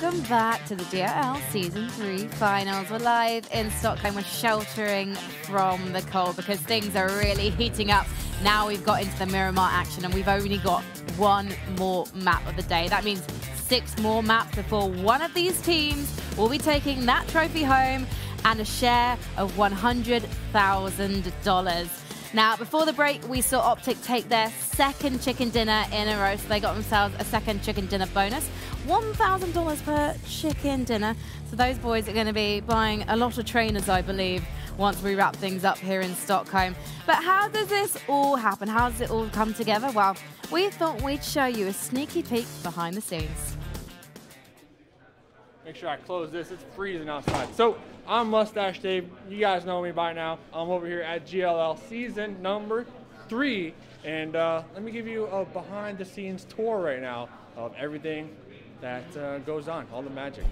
Welcome back to the GLL Season 3 Finals. We're live in Stockholm. We're sheltering from the cold because things are really heating up. Now we've got into the Miramar action and we've only got one more map of the day. That means 6 more maps before one of these teams will be taking that trophy home and a share of $100,000. Now, before the break, we saw Optic take their second chicken dinner in a row, so they got themselves a second chicken dinner bonus. $1,000 per chicken dinner. So those boys are going to be buying a lot of trainers, I believe, once we wrap things up here in Stockholm. But how does this all happen? How does it all come together? Well, we thought we'd show you a sneaky peek behind the scenes. Make sure I close this, it's freezing outside. So, I'm Mustache Dave, you guys know me by now. I'm over here at GLL season number 3. And let me give you a behind the scenes tour right now of everything that goes on, all the magic.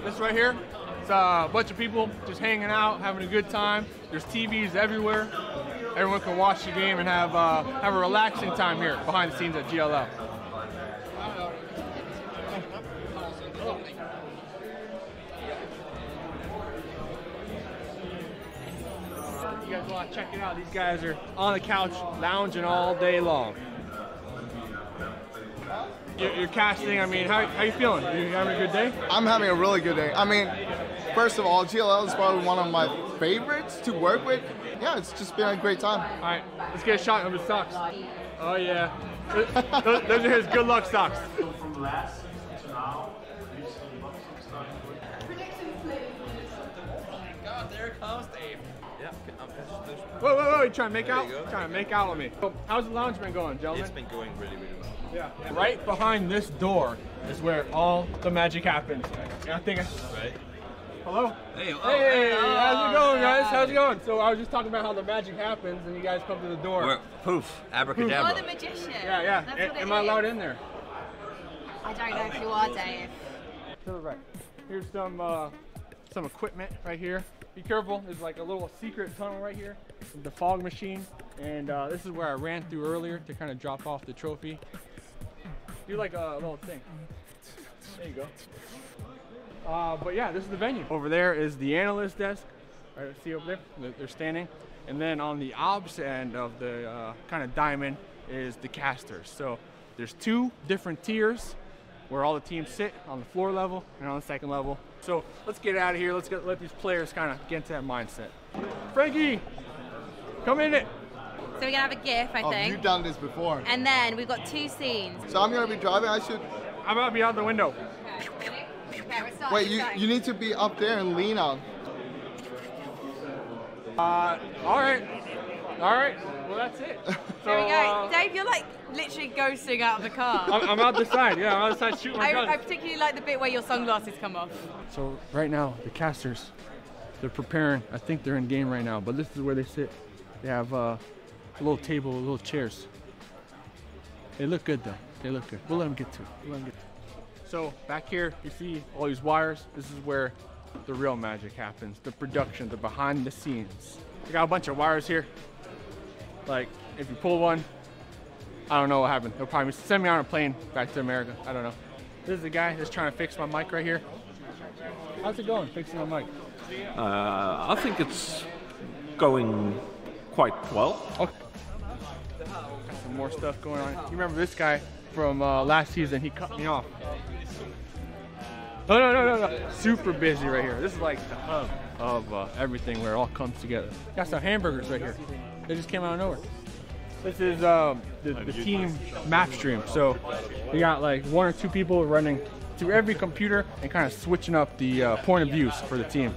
This right here, it's a bunch of people just hanging out, having a good time. There's TVs everywhere. Everyone can watch the game and have a relaxing time here behind the scenes at GLL. You guys want to check it out? These guys are on the couch lounging all day long. You're casting, I mean, how you feeling? Are you having a good day? I'm having a really good day. I mean, first of all, GLL is probably one of my favorites to work with. Yeah, it's just been a great time. All right, let's get a shot of his socks. Oh yeah, those are his good luck socks. From last to now, God, there comes Dave. Yeah. Whoa, you trying to make out? Trying to make out with me. So, how's the lounge been going, gentlemen? It's been going really, really well. Yeah. Right behind this door is where all the magic happens. I think. Right. Hello? Hey, how's it going, guys? How's it going? So I was just talking about how the magic happens, and you guys come to the door. Poof, abracadabra. You're the magician. Yeah. Am I allowed in there? I don't know if you are, Dave. To the right. Here's some equipment right here. Be careful. There's like a little secret tunnel right here. The fog machine, and this is where I ran through earlier to kind of drop off the trophy. Do like a little thing. There you go. But yeah, this is the venue. Over there is the analyst desk. Right, see over there? They're standing. And then on the opposite end of the kind of diamond is the casters. So there's 2 different tiers where all the teams sit on the floor level and on the second level. So let's get out of here. Let's let these players kind of get into that mindset. Frankie, come in it. So we're gonna have a GIF, I think. You've done this before. And then we've got 2 scenes. So I'm gonna be driving. I'm about to be out the window. Okay, we're starting. Wait, you need to be up there and lean out. All right. Well, that's it. So, There we go. Dave, you're like literally ghosting out of the car. I'm out the side. Yeah, I'm out the side shooting my gun. I particularly like the bit where your sunglasses come off. So right now, the casters, they're preparing. I think they're in game right now, but this is where they sit. They have a little table, little chairs. They look good though. They look good. We'll let them get to it. So back here, you see all these wires. This is where the real magic happens. The production, the behind the scenes. We got a bunch of wires here. Like if you pull one, I don't know what happened. They'll probably send me on a plane back to America. I don't know. This is the guy that's trying to fix my mic right here. How's it going, fixing my mic? I think it's going quite well. Okay. Got some more stuff going on. You remember this guy from last season? He cut me off. No. Super busy right here. This is like the hub of everything where it all comes together. Got some hamburgers right here. They just came out of nowhere. This is the team map stream. So we got like 1 or 2 people running through every computer and kind of switching up the point of views for the team.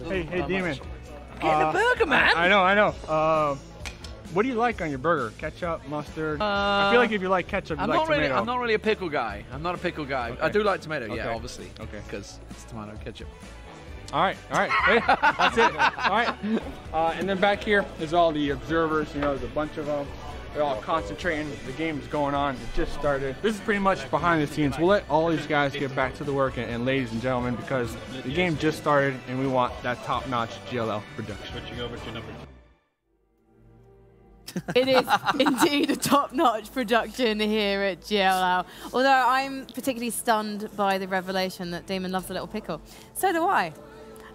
Hey, Demon. Get the burger, man. I know. What do you like on your burger? Ketchup, mustard? I feel like if you like ketchup, you like tomato. I'm not really a pickle guy. I'm not a pickle guy. Okay. I do like tomato, Okay. yeah, obviously. Okay. Because it's tomato ketchup. All right. Hey, that's it. All right. And then back here is all the observers. You know, there's a bunch of them. They're all concentrating. The game is going on. It just started. This is pretty much behind the scenes. We'll let all these guys get back to the work, and ladies and gentlemen, because the game just started, and we want that top-notch GLL production. switching over to number 2. It is indeed a top-notch production here at GLL. Although I'm particularly stunned by the revelation that Demon loves a little pickle. So do I.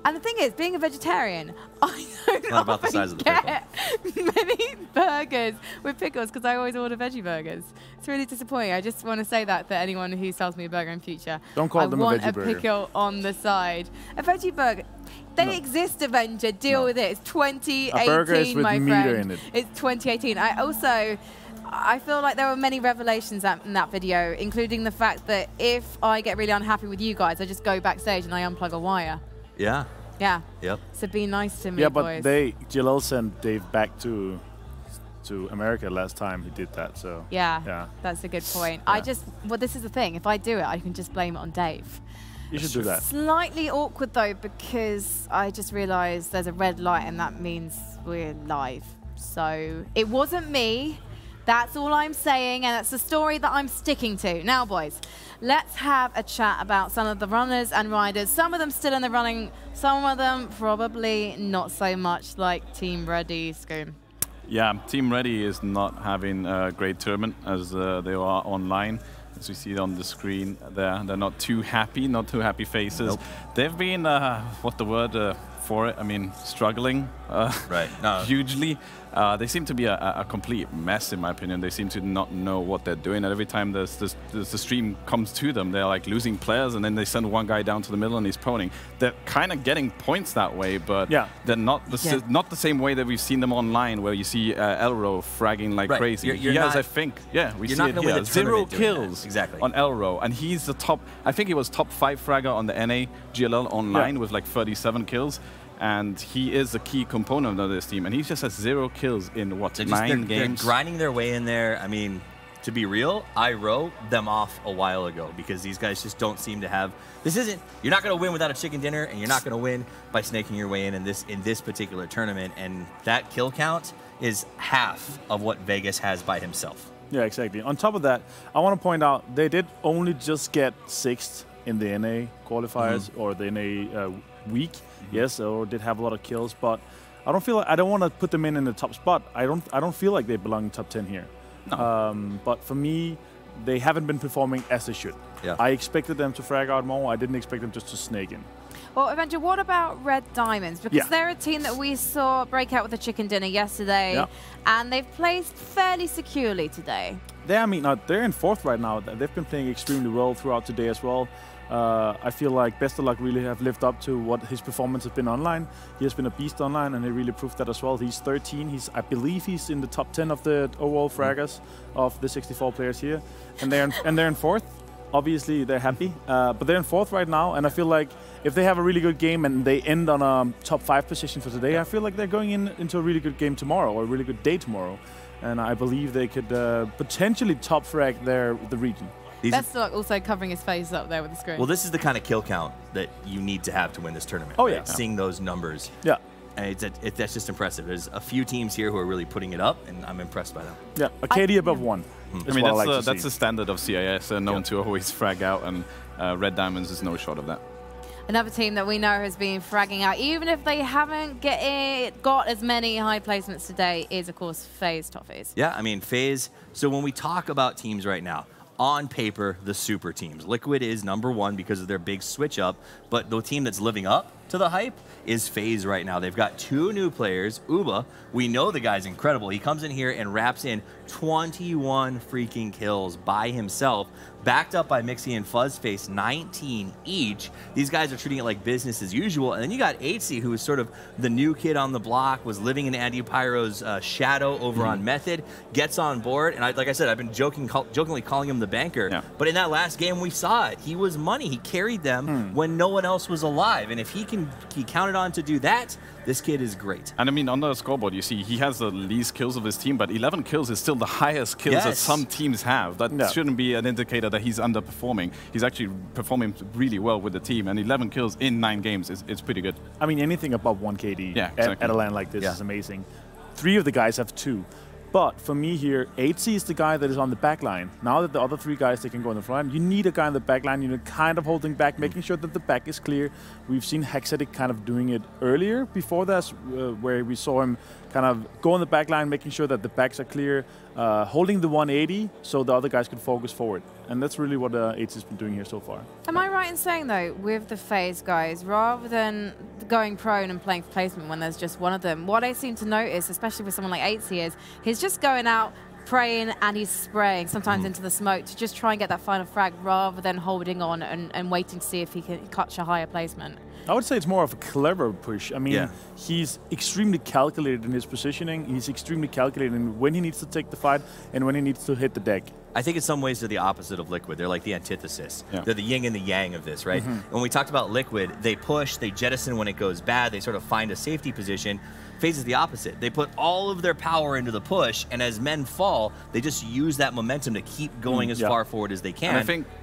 And the thing is, being a vegetarian, I don't Not about the size of the get many burgers with pickles because I always order veggie burgers. It's really disappointing. I just want to say that to anyone who sells me a burger in future. Don't call them a veggie burger. I want a pickle on the side. A veggie burger. They exist, Avenger. Deal with it. It's 2018, a burger is with my meat friend. in it. It's 2018. I feel like there were many revelations in that video, including the fact that if I get really unhappy with you guys, I just go backstage and I unplug a wire. Yeah. Yeah. Yep. So be nice to me, yeah, boys. but GLL sent Dave back to America last time he did that. So yeah, that's a good point. Yeah. Well, this is the thing. If I do it, I can just blame it on Dave. You should do that. Slightly awkward though, because I just realised there's a red light and that means we're live. So it wasn't me. That's all I'm saying, and that's the story that I'm sticking to. Now, boys, let's have a chat about some of the runners and riders. Some of them still in the running, some of them probably not so much, like Team Ready, Scoom. Yeah, Team Ready is not having a great tournament as they are online. As we see it on the screen there, they're not too happy faces. Nope. They've been, what the word for it, I mean, struggling right. No. hugely. They seem to be a complete mess, in my opinion. They seem to not know what they're doing. And every time the stream comes to them, they're like losing players, and then they send one guy down to the middle and he's proning. They're kind of getting points that way, but they're not the same way that we've seen them online, where you see Elro fragging like crazy. You're not, I think, we see it here. 0 kills exactly on Elro, and he's the top. I think he was top 5 fragger on the NA GLL online with like 37 kills. And he is a key component of this team. And he just has 0 kills in, what, 9 games? They're grinding their way in there. I mean, to be real, I wrote them off a while ago because these guys just don't seem to have... You're not going to win without a chicken dinner, and you're not going to win by snaking your way in this particular tournament. And that kill count is half of what Vegas has by himself. Yeah, exactly. On top of that, I want to point out they did only just get 6th in the NA qualifiers or the NA week. Yes, or did have a lot of kills, but I don't want to put them in the top spot. I don't feel like they belong in top 10 here. No. But for me, they haven't been performing as they should. Yeah. I expected them to frag out more. I didn't expect them just to snake in. Well, Avenger, what about Red Diamonds? Because they're a team that we saw break out with a chicken dinner yesterday, and they've placed fairly securely today. They're in 4th right now. They've been playing extremely well throughout today as well. I feel like Best of Luck really have lived up to what his performance has been online. He has been a beast online, and he really proved that as well. He's 13. I believe he's in the top 10 of the overall fraggers of the 64 players here, and they're in 4th. Obviously, they're happy, but they're in 4th right now, and I feel like if they have a really good game and they end on a top 5 position for today, I feel like they're going into a really good game tomorrow, or a really good day tomorrow, and I believe they could potentially top frag the region. Best Luck also covering his face up there with the screen. Well, this is the kind of kill count that you need to have to win this tournament. Oh, right? yeah. Seeing those numbers. Yeah. And that's just impressive. There's a few teams here who are really putting it up, and I'm impressed by them. Yeah, a KD above 1. I mean, that's the standard of CIS, known to always frag out, and Red Diamonds is no short of that. Another team that we know has been fragging out, even if they haven't got as many high placements today, is, of course, FaZe Toffees. Yeah, I mean, FaZe. So when we talk about teams right now, on paper, the super teams. Liquid is #1 because of their big switch up, but the team that's living up to the hype is FaZe right now. They've got 2 new players. Uba, we know the guy's incredible. He comes in here and wraps in 21 freaking kills by himself, backed up by Mixie and Fuzzface, 19 each. These guys are treating it like business as usual. And then you got HC, who is sort of the new kid on the block, was living in Andy Pyro's shadow over on Method, gets on board. And like I said, I've been jokingly calling him the banker. Yeah. But in that last game, we saw it. He was money. He carried them when no one else was alive. And if he counted on to do that, this kid is great. And I mean, on the scoreboard, you see he has the least kills of his team, but 11 kills is still the highest kills that some teams have. That shouldn't be an indicator that he's underperforming. He's actually performing really well with the team, and 11 kills in 9 games is pretty good. I mean, anything above 1 KD at a LAN like this is amazing. 3 of the guys have 2. But for me here, HC is the guy that is on the back line. Now that the other 3 guys, they can go in the front, you need a guy on the back line, you know, kind of holding back, making sure that the back is clear. We've seen Hexatic kind of doing it earlier before that, where we saw him kind of go on the back line, making sure that the backs are clear, holding the 180 so the other guys can focus forward. And that's really what H has been doing here so far. Am I right in saying, though, with the phase guys, rather than going prone and playing for placement when there's just one of them, what I seem to notice, especially with someone like H, is he's just going out, praying, and he's spraying sometimes into the smoke to just try and get that final frag rather than holding on and waiting to see if he can catch a higher placement. I would say it's more of a clever push. I mean, he's extremely calculated in his positioning. He's extremely calculated in when he needs to take the fight and when he needs to hit the deck. I think in some ways they're the opposite of Liquid. They're like the antithesis. Yeah. They're the yin and the yang of this, right? When we talked about Liquid, they push, they jettison when it goes bad, they sort of find a safety position. FaZe is the opposite. They put all of their power into the push, and as men fall, they just use that momentum to keep going as far forward as they can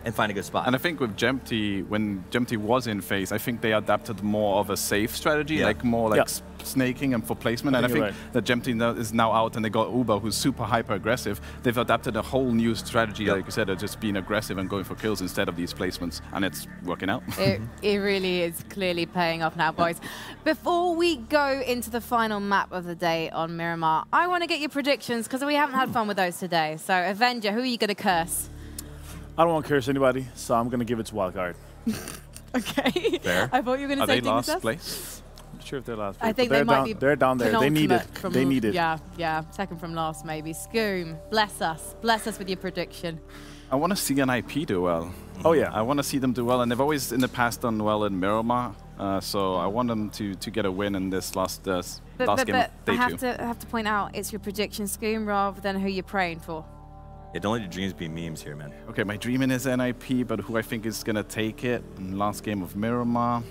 and find a good spot. And I think with Jempty, when Jempty was in FaZe, I think they adapted more of a safe strategy, like more like snaking and for placement. And I think that Jempty is now out, and they got Uber, who's super hyper aggressive. They've adapted a whole new strategy, like you said, of just being aggressive and going for kills instead of these placements, and it's working out. It really is clearly paying off now, boys. Before we go into the final map of the day on Miramar, I want to get your predictions because we haven't had fun with those today. So, Avenger, who are you going to curse? I don't want to curse anybody, so I'm going to give it to Wildcard. Okay. Fair. I thought you were going to say Are they last place? I'm not sure if they're last place. I think they might be. They're down there. They need it. They need it. Yeah. Second from last, maybe. Scoom, bless us. Bless us with your prediction. I want to see an IP do well. Oh, yeah. I want to see them do well, and they've always in the past done well in Miramar. So I want them to get a win in this last game of day 2. I have to point out, it's your prediction, Scoom, rather than who you're praying for. Yeah, don't let your dreams be memes here, man. Okay, my dreaming is NIP, but who I think is going to take it in last game of Miramar?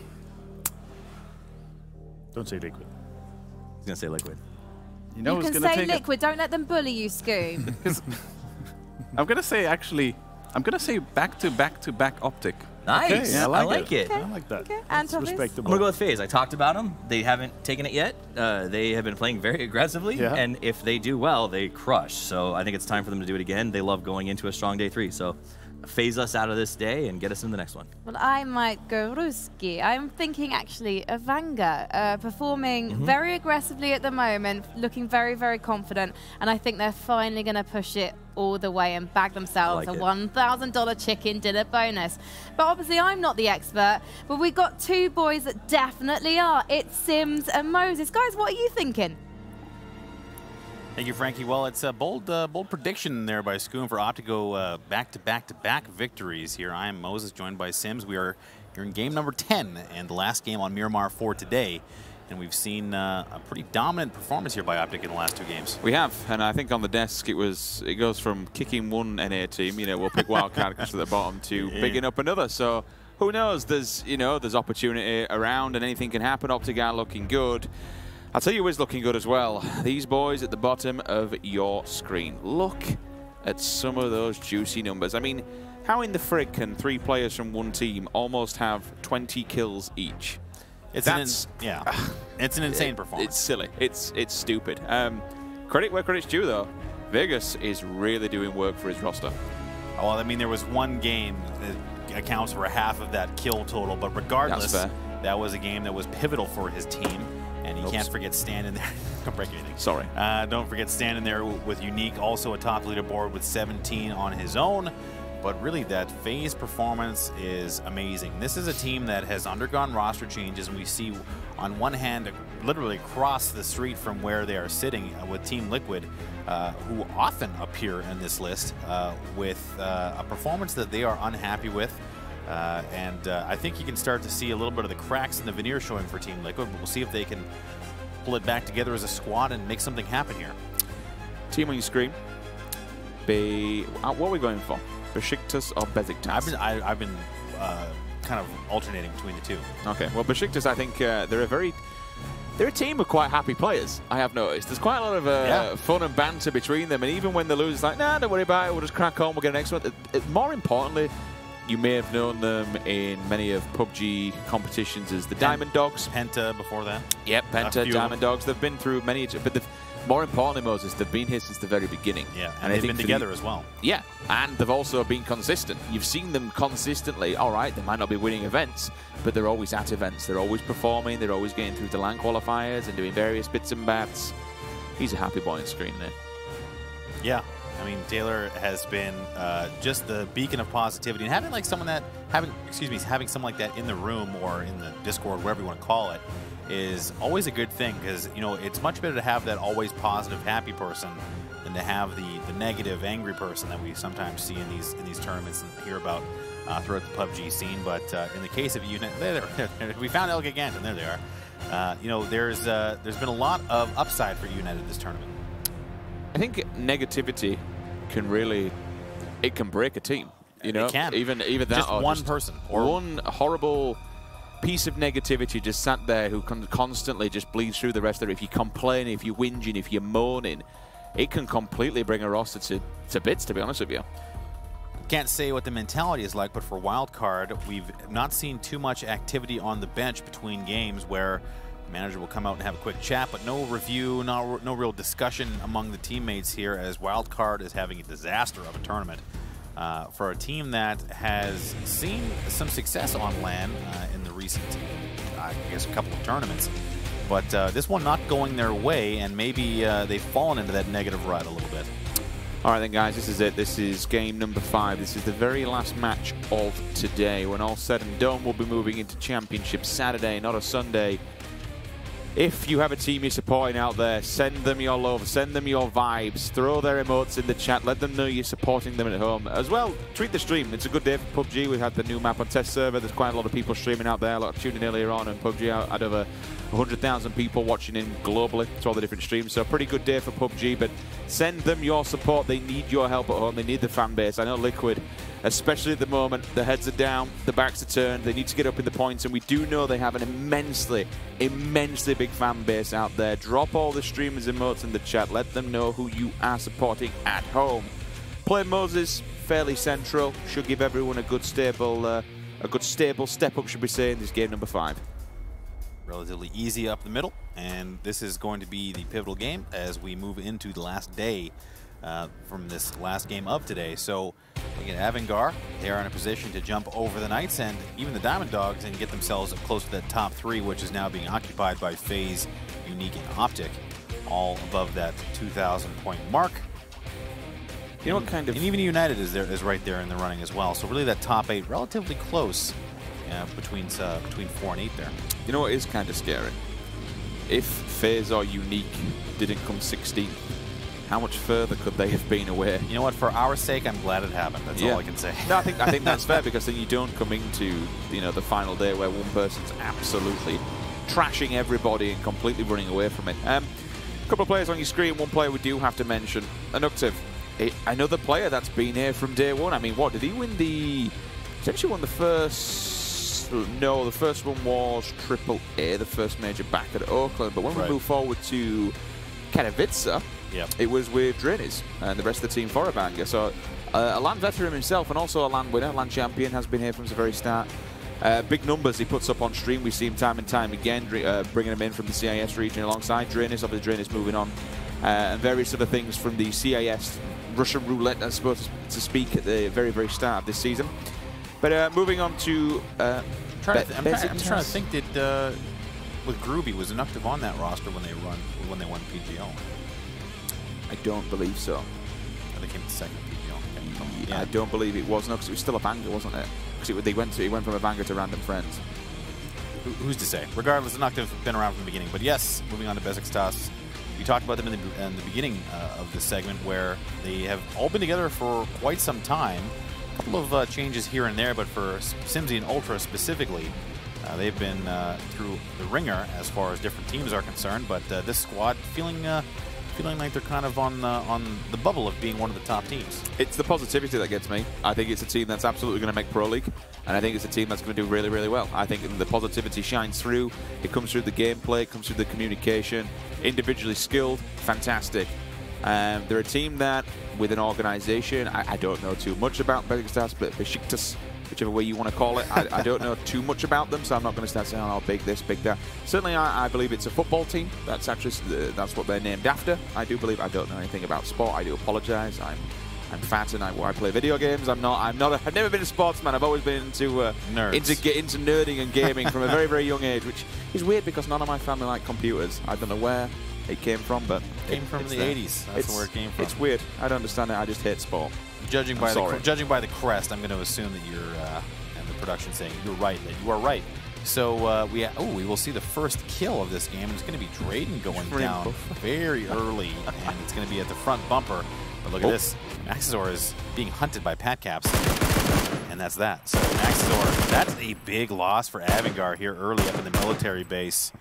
Don't say Liquid. He's going to say Liquid. You know you who's can going to say take Liquid, don't let them bully you, Scoom. I'm going to say, actually, I'm going to say back-to-back Optic. Nice. Okay, yeah, I like it. I like that. Okay. That's and respectable. I'm going to go with FaZe. I talked about them. They haven't taken it yet. They have been playing very aggressively, and if they do well, they crush. So I think it's time for them to do it again. They love going into a strong day 3. So phase us out of this day and get us in the next one. Well, I might go Ruski. I'm thinking actually of Vanga, performing very aggressively at the moment, looking very, very confident, and I think they're finally going to push it all the way and bag themselves a $1,000 chicken dinner bonus. But obviously I'm not the expert, but we've got 2 boys that definitely are. It's Sims and Moses. Guys, what are you thinking? Thank you, Frankie. Well, it's a bold prediction there by Scoom for Optic to go back-to-back victories here. I am Moses, joined by Sims. We are here in game number 10 and the last game on Miramar for today. And we've seen a pretty dominant performance here by Optic in the last 2 games. We have, and I think on the desk it goes from kicking one NA team, you know, we'll pick Wildcard because at the bottom, to bigging up another. So who knows? There's opportunity around and anything can happen. Optic are looking good. I'll tell you who is looking good as well. These boys at the bottom of your screen. Look at some of those juicy numbers. I mean, how in the frig can 3 players from one team almost have 20 kills each? It's an insane performance. It's silly. It's stupid. Credit where credit's due, though. Vegas is really doing work for his roster. Well, I mean, there was one game that accounts for half of that kill total, but regardless, that was a game that was pivotal for his team. And you can't forget standing there. Don't break anything. Sorry. Don't forget standing there with Unique, also atop the leaderboard with 17 on his own. But really, that FaZe performance is amazing. This is a team that has undergone roster changes, and we see on one hand, literally across the street from where they are sitting with Team Liquid, who often appear in this list with a performance that they are unhappy with. I think you can start to see a little bit of the cracks in the veneer showing for Team Liquid, but we'll see if they can pull it back together as a squad and make something happen here. Team on your screen. What are we going for? Besiktas or Besiktas? I've been kind of alternating between the 2. Okay, well, Besiktas, I think they're a team of quite happy players, I have noticed. There's quite a lot of fun and banter between them, and even when they lose, it's like, nah, don't worry about it, we'll just crack on, we'll get an next one. More importantly, you may have known them in many of PUBG competitions as the Diamond Dogs. Penta before that. Yep, Penta, Diamond Dogs. They've been through many, but more importantly, Moses, they've been here since the very beginning. Yeah, and they've been together as well. Yeah, and they've also been consistent. You've seen them consistently. All right, they might not be winning events, but they're always at events. They're always performing. They're always getting through to LAN qualifiers and doing various bits and bats. he's a happy boy on screen there. Yeah. I mean, Taylor has been just the beacon of positivity, and having like someone that having someone like that in the room or in the Discord, whatever you want to call it, is always a good thing, because it's much better to have that always positive, happy person than to have the negative, angry person that we sometimes see in these tournaments and hear about throughout the PUBG scene. But in the case of United, we found Elk again, and there they are. There's been a lot of upside for United this tournament. I think negativity can break a team. It can. Even that, just one person or one horrible piece of negativity just sat there who can constantly just bleeds through the rest of it. If you're complaining, if you're whinging, if you're moaning, it can completely bring a roster to bits, to be honest with you. Can't say what the mentality is like, but for Wildcard, we've not seen too much activity on the bench between games where the manager will come out and have a quick chat, but no review, no real discussion among the teammates here, as Wildcard is having a disaster of a tournament. For a team that has seen some success on LAN in the recent, I guess, a couple of tournaments. But this one not going their way, and maybe they've fallen into that negative rut a little bit. All right then, guys, this is it. This is game number 5. This is the very last match of today. When all said and done, we'll be moving into Championship Saturday, not a Sunday. If you have a team you're supporting out there, send them your love, send them your vibes, throw their emotes in the chat, let them know you're supporting them at home. As well, tweet the stream. It's a good day for PUBG. We had the new map on test server. There's quite a lot of people streaming out there, a lot of tuning earlier on, and PUBG had over 100,000 people watching in globally to all the different streams. So a pretty good day for PUBG, but send them your support. They need your help at home. They need the fan base. I know Liquid, especially at the moment, the heads are down, the backs are turned. They need to get up in the points, and we do know they have an immensely big fan base out there. Drop all the streamers' emotes in the chat. Let them know who you are supporting at home. Play Moses, fairly central. Should give everyone a good stable step up, should we say, in this game number 5. Relatively easy up the middle, and this is going to be the pivotal game as we move into the last day from this last game of today. So again, Avangar, they are in a position to jump over the Knights and even the Diamond Dogs and get themselves up close to that top 3, which is now being occupied by FaZe, Unique, and Optic, all above that 2,000 point mark. You know what kind of... And even United is right there in the running as well. So really that top 8 relatively close between 4 and 8 there. You know what is kind of scary? If FaZe or Unique didn't come 16th, how much further could they have been away? You know what? For our sake, I'm glad it happened. That's all I can say. No, I think that's fair, because then you don't come into the final day where one person's absolutely trashing everybody and completely running away from it. A couple of players on your screen. One player we do have to mention, Anuctive, another player that's been here from day one. I mean, what did he win? Essentially won the first. No, the first one was AAA, the first major back at Oakland. But when we move forward to Katowice, it was with Drainies and the rest of the team for a banger. So a LAN veteran himself and also a LAN winner, LAN champion, has been here from the very start. Big numbers he puts up on stream. We see him time and time again, bringing him in from the CIS region alongside Drainies. Obviously, Drainies moving on, and various other things from the CIS Russian roulette, I suppose, to speak at the very, very start of this season. But moving on to... I'm just trying to think that with Groovy, was Anuctive on that roster when they won PGL? I don't believe so. They came to second PGL. Yeah. I don't believe it was, no, because it was still a banger, wasn't it? Because he went from a banger to random friends. Who's to say? Regardless, Anuctive been around from the beginning. But yes, moving on to Besiktas. We talked about them in the beginning of this segment, where they have all been together for quite some time. A couple of changes here and there, but for Simsy and Ultra specifically, they've been through the ringer as far as different teams are concerned. But this squad feeling like they're kind of on the bubble of being one of the top teams. It's the positivity that gets me. I think it's a team that's absolutely going to make Pro League, and I think it's a team that's going to do really, really well. I think the positivity shines through. It comes through the gameplay, it comes through the communication. Individually skilled, fantastic. They're a team that, with an organization, I don't know too much about Besiktas, but Besiktas, whichever way you want to call it, I don't know too much about them, so I'm not going to start saying, oh, big this, big that. Certainly, I believe it's a football team. That's actually that's what they're named after. I do believe. I don't know anything about sport. I do apologize. I'm fat and I play video games. I've never been a sportsman. I've always been into nerding and gaming from a very, very young age, which is weird because none of my family like computers. I don't know where it came from, but Came from the 80s. That's where it came from. It's weird. I don't understand it. I just hate sport. Judging by the crest, I'm going to assume that you're and the production saying you're right. That you are right. So we will see the first kill of this game. It's going to be Drayden going down very early, and it's going to be at the front bumper. But look at this. Maxizor is being hunted by Pat Caps, and that's that. So Maxizor, that's a big loss for Avangar here early up in the military base,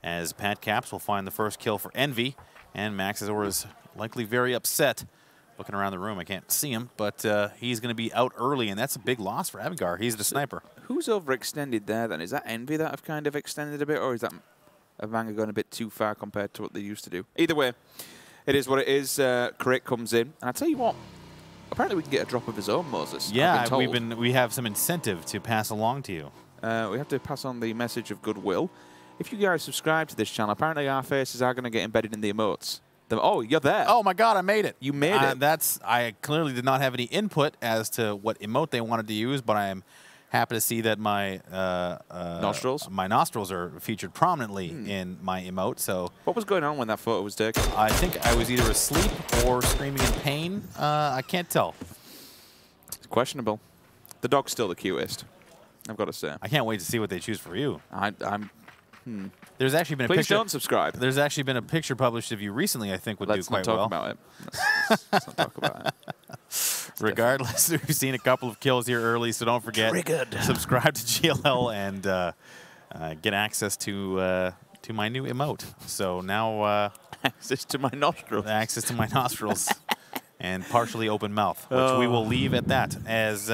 as Pat Caps will find the first kill for Envy, and Maxizor is likely very upset. Looking around the room, I can't see him, but he's going to be out early, and that's a big loss for Avangar. He's the sniper. Who's overextended there, then? Is that Envy that have kind of extended a bit, or is that Avangar going a bit too far compared to what they used to do? Either way, it is what it is. Crate comes in, and I tell you what, apparently we can get a drop of his own, Moses. Yeah, we have some incentive to pass along to you. We have to pass on the message of goodwill. If you guys subscribe to this channel, apparently our faces are going to get embedded in the emotes. Oh, you're there. Oh, my God, I made it. You made it. I clearly did not have any input as to what emote they wanted to use, but I am happy to see that my nostrils are featured prominently in my emote. So what was going on when that photo was taken? I think I was either asleep or screaming in pain. I can't tell. It's questionable. The dog's still the cutest, I've got to say. I can't wait to see what they choose for you. There's actually been a Please picture. don't subscribe. There's actually been a picture published of you recently. I think would do quite well. Let's not talk about it. Let's not talk about it. Regardless, we've seen a couple of kills here early, so don't forget. Subscribe to GLL and get access to my new emote. So now access to my nostrils. Access to my nostrils and partially open mouth, which we will leave at that as.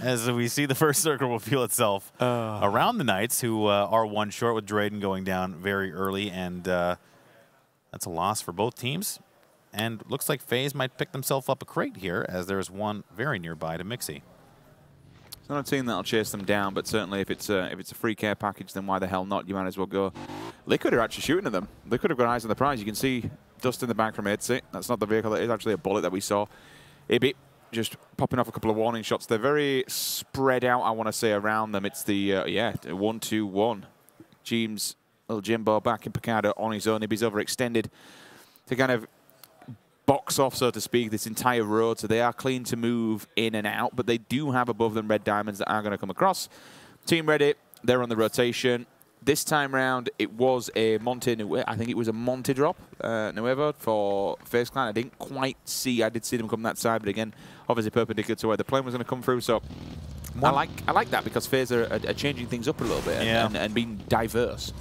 As we see the first circle reveal itself around the Knights, who are one short with Drayden going down very early, and that's a loss for both teams. And looks like FaZe might pick themselves up a crate here, as there is one very nearby to Mixie. It's not a team that'll chase them down, but certainly if it's a free care package, then why the hell not? You might as well go. Liquid are actually shooting at them. Liquid have got eyes on the prize. You can see dust in the back from Itzy. That's not the vehicle. That is actually a bullet that we saw. Ibi just popping off a couple of warning shots. They're very spread out, I want to say, around them. It's the, 1-2-1. James, little Jimbo back in Picardo on his own. Ibi's overextended to kind of box off, so to speak, this entire road. So they are clean to move in and out, but they do have above them red diamonds that are going to come across. Team ready. They're on the rotation. This time round, it was a Monte, I think it was a Monte drop, Nuevo for FaZe Clan. I didn't quite see, I did see them come that side, but again, obviously perpendicular to where the plane was going to come through. So I like that because FaZe are changing things up a little bit and being diverse.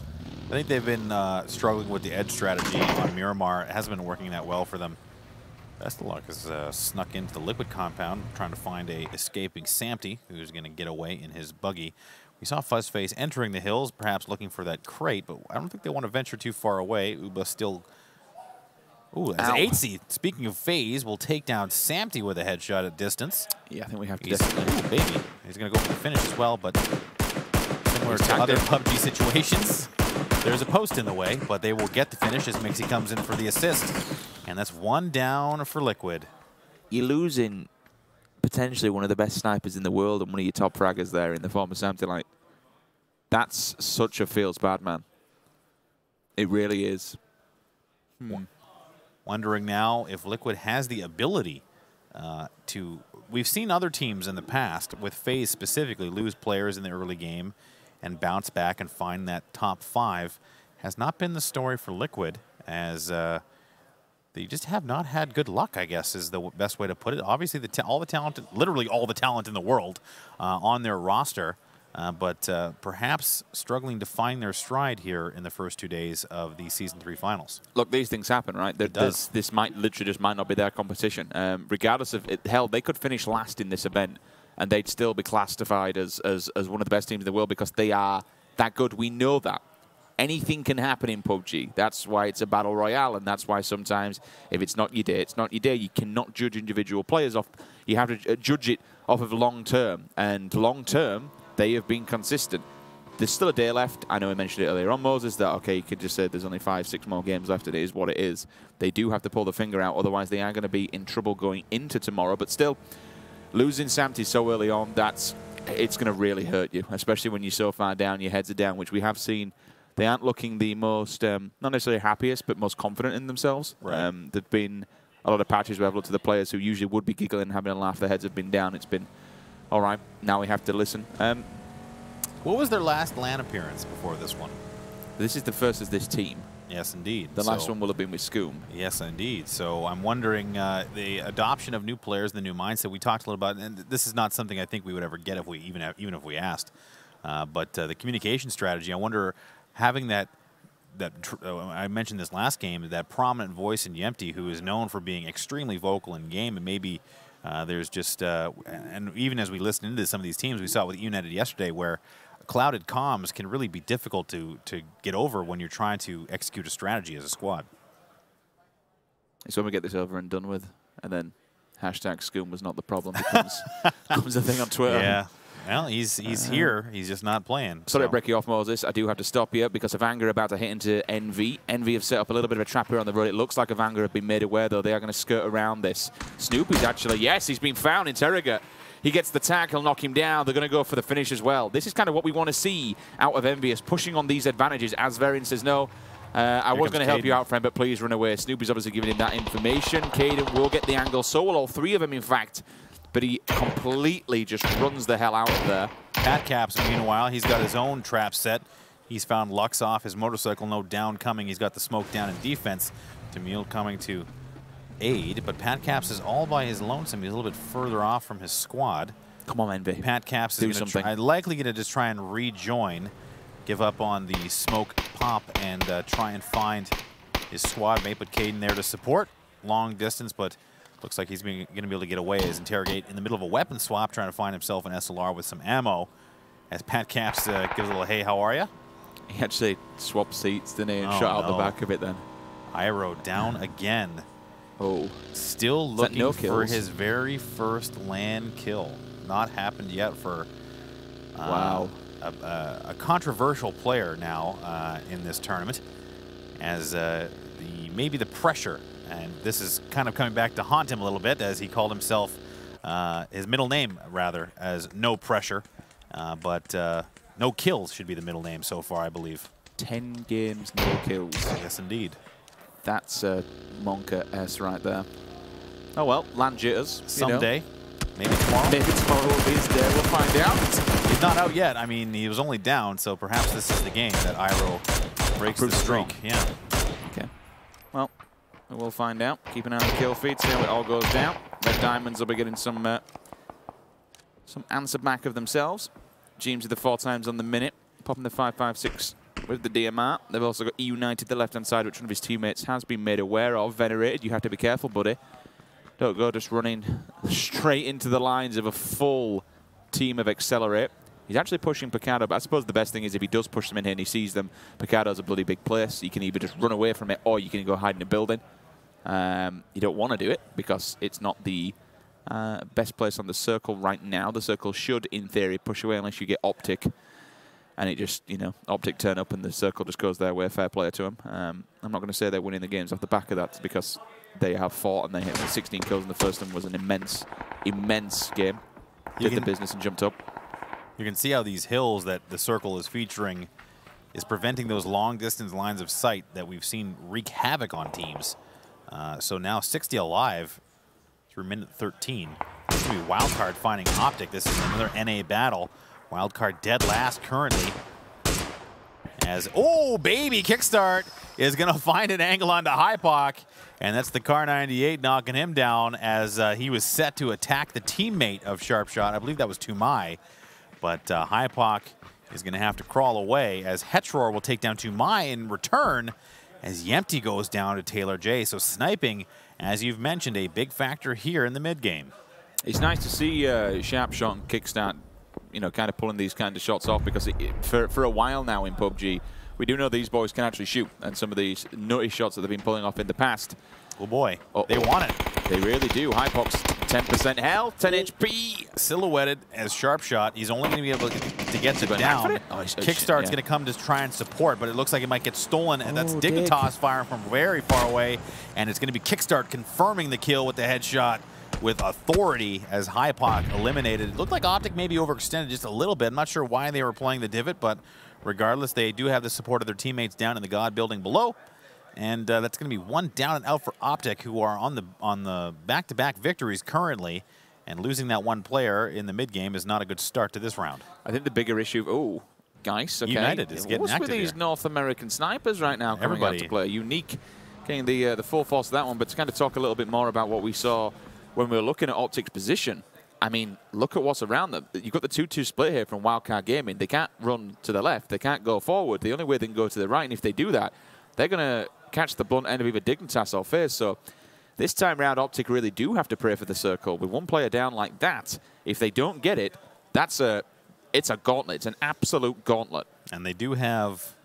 I think they've been struggling with the edge strategy on Miramar. It hasn't been working that well for them. Best of luck has snuck into the Liquid compound, trying to find a escaping Samty, who's going to get away in his buggy. We saw Fuzzface entering the hills, perhaps looking for that crate, but I don't think they want to venture too far away. Uba still... Ooh, as an 8 seed. Speaking of FaZe, will take down Samty with a headshot at distance. Yeah, I think we have to Ooh, baby. He's going to go for the finish as well, but similar to other PUBG situations, there's a post in the way, but they will get the finish as Mixie comes in for the assist. And that's one down for Liquid. You're losing potentially one of the best snipers in the world and one of your top fraggers there in the form of Samty. Like, that's such a feels bad, man. It really is. Wondering now if Liquid has the ability to... We've seen other teams in the past, with FaZe specifically, lose players in the early game and bounce back and find that top 5. Has not been the story for Liquid, as they just have not had good luck, I guess, is the best way to put it. Obviously, all the talent, literally all the talent in the world on their roster, but perhaps struggling to find their stride here in the first 2 days of the Season 3 finals. Look, these things happen, right? This might literally just might not be their competition. Regardless of it, hell, they could finish last in this event and they'd still be classified as one of the best teams in the world because they are that good. We know that. Anything can happen in PUBG. That's why it's a battle royale, and that's why sometimes if it's not your day, it's not your day. You cannot judge individual players off. You have to judge it off of long term, and long term they have been consistent. There's still a day left. I know I mentioned it earlier on, Moses, that okay, you could just say there's only 5-6 more games left. It is what it is. They do have to pull the finger out, otherwise they are going to be in trouble going into tomorrow. But still, losing Samty so early on, it's going to really hurt you, especially when you're so far down, your heads are down, which we have seen they aren't looking the most, not necessarily happiest, but most confident in themselves. Right. There've been a lot of patches where I've looked at the players who usually would be giggling and having a laugh. Their heads have been down. It's been, all right, now we have to listen. What was their last LAN appearance before this one? This is the first as this team. Yes, indeed. The last one will have been with Scoom. Yes, indeed. So I'm wondering the adoption of new players, the new mindset. We talked a little about, and this is not something I think we would ever get if we even if we asked. But the communication strategy. I wonder, having that I mentioned this last game, that prominent voice in Yempty, who is known for being extremely vocal in game, and maybe there's just and even as we listen into some of these teams, we saw it with United yesterday, where clouded comms can really be difficult to get over when you're trying to execute a strategy as a squad. It's when we get this over and done with, and then hashtag Scoom was not the problem becomes a thing on Twitter. Yeah. Well, he's here. He's just not playing. Sorry to break you off, Moses. I do have to stop you because Evanger about to hit into Envy. Envy have set up a little bit of a trap here on the road. It looks like Evanger have been made aware, though. They are going to skirt around this. Snoopy's actually, yes, he's been found. Interrogate. He gets the tag. He'll knock him down. They're going to go for the finish as well. This is kind of what we want to see out of Envious, pushing on these advantages. As Varian says, no, I was going to help you out, friend, but please run away. Snoopy's obviously giving him that information. Caden will get the angle. So will all three of them, in fact. But he completely just runs the hell out of there. Patcaps, meanwhile, he's got his own trap set. He's found Lux off his motorcycle, no down coming. He's got the smoke down in defense. Demille coming to aid, but Patcaps is all by his lonesome. He's a little bit further off from his squad. Come on, Envy. Patcaps is likely going to just try and rejoin, give up on the smoke pop, and try and find his squad mate. But Caden there to support. Long distance, but looks like he's going to be able to get away as Interrogate in the middle of a weapon swap, trying to find himself an SLR with some ammo. As Patcaps gives a little, hey, how are you? He actually swapped seats, didn't he, and shot out the back of it then. Iro down again. Oh. Still looking for his very first LAN kill. Not happened yet for wow. A controversial player now in this tournament, as maybe the pressure. And this is kind of coming back to haunt him a little bit, as he called himself, his middle name, rather, as No Pressure. But No Kills should be the middle name so far, I believe. 10 games, no kills. Yes, indeed. That's a Monka S right there. Oh, well, land jitters. Someday. Maybe tomorrow. Maybe tomorrow will be his day. We'll find out. He's not out yet. I mean, he was only down, so perhaps this is the game that Iro breaks the streak. Yeah. Okay. Well, we'll find out. Keep an eye on the kill feed, see how it all goes down. Red Diamonds will be getting some answer back of themselves. James with the 4 times on the minute, popping the 5.56 with the DMR. They've also got United, the left-hand side, which one of his teammates has been made aware of. Venerated, you have to be careful, buddy. Don't go just running straight into the lines of a full team of Accelerate. He's actually pushing Picado, but I suppose the best thing is if he does push them in here and he sees them, Picado's a bloody big place. You can either just run away from it or you can go hide in a building. You don't want to do it because it's not the best place on the circle right now. The circle should, in theory, push away unless you get Optic. And it just, Optic turn up and the circle just goes their way. Fair play to them. I'm not going to say they're winning the games off the back of that because they have fought and they hit 16 kills in the first one. Was an immense, immense game. Did the business and jumped up. You can see how these hills that the circle is featuring is preventing those long-distance lines of sight that we've seen wreak havoc on teams. So now 60 alive through minute 13. This will be Wildcard finding Optic. This is another NA battle. Wildcard dead last currently. As, oh, baby, Kickstart is going to find an angle onto Hypoc. And that's the Car 98 knocking him down as he was set to attack the teammate of Sharpshot. I believe that was Tumai. But Hypoc is going to have to crawl away as Hetror will take down Tumai in return as Yempty goes down to Taylor J. So sniping, as you've mentioned, a big factor here in the mid-game. It's nice to see Sharpshot and Kickstart, kind of pulling these kind of shots off because for a while now in PUBG, we do know these boys can actually shoot, and some of these nutty shots that they've been pulling off in the past. Oh boy, they want it. They really do. Hypox, 10% health, 10 HP. Silhouetted as Sharpshot. He's only going to be able to get to down. Kickstart's going to come to try and support, but it looks like it might get stolen, and that's Dignitas firing from very far away, and it's going to be Kickstart confirming the kill with the headshot with authority as Hypoc eliminated. It looked like Optic maybe overextended just a little bit. I'm not sure why they were playing the divot, but regardless, they do have the support of their teammates down in the God building below. And that's going to be one down and out for Optic, who are on the back-to-back victories currently. And losing that one player in the mid-game is not a good start to this round. I think the bigger issue... Oh, Geis, okay. United is getting active What's with these here? North American snipers right now coming out to play? Unique getting the full force of that one. But to kind of talk a little bit more about what we saw when we were looking at Optic's position, I mean, look at what's around them. You've got the 2-2 split here from Wildcard Gaming. They can't run to the left. They can't go forward. The only way they can go to the right, and if they do that, they're going to catch the blunt end of either Dignitas or FaZe. So this time round, Optic really do have to pray for the circle. With one player down like that, if they don't get it, it's a gauntlet. It's an absolute gauntlet. And they do have,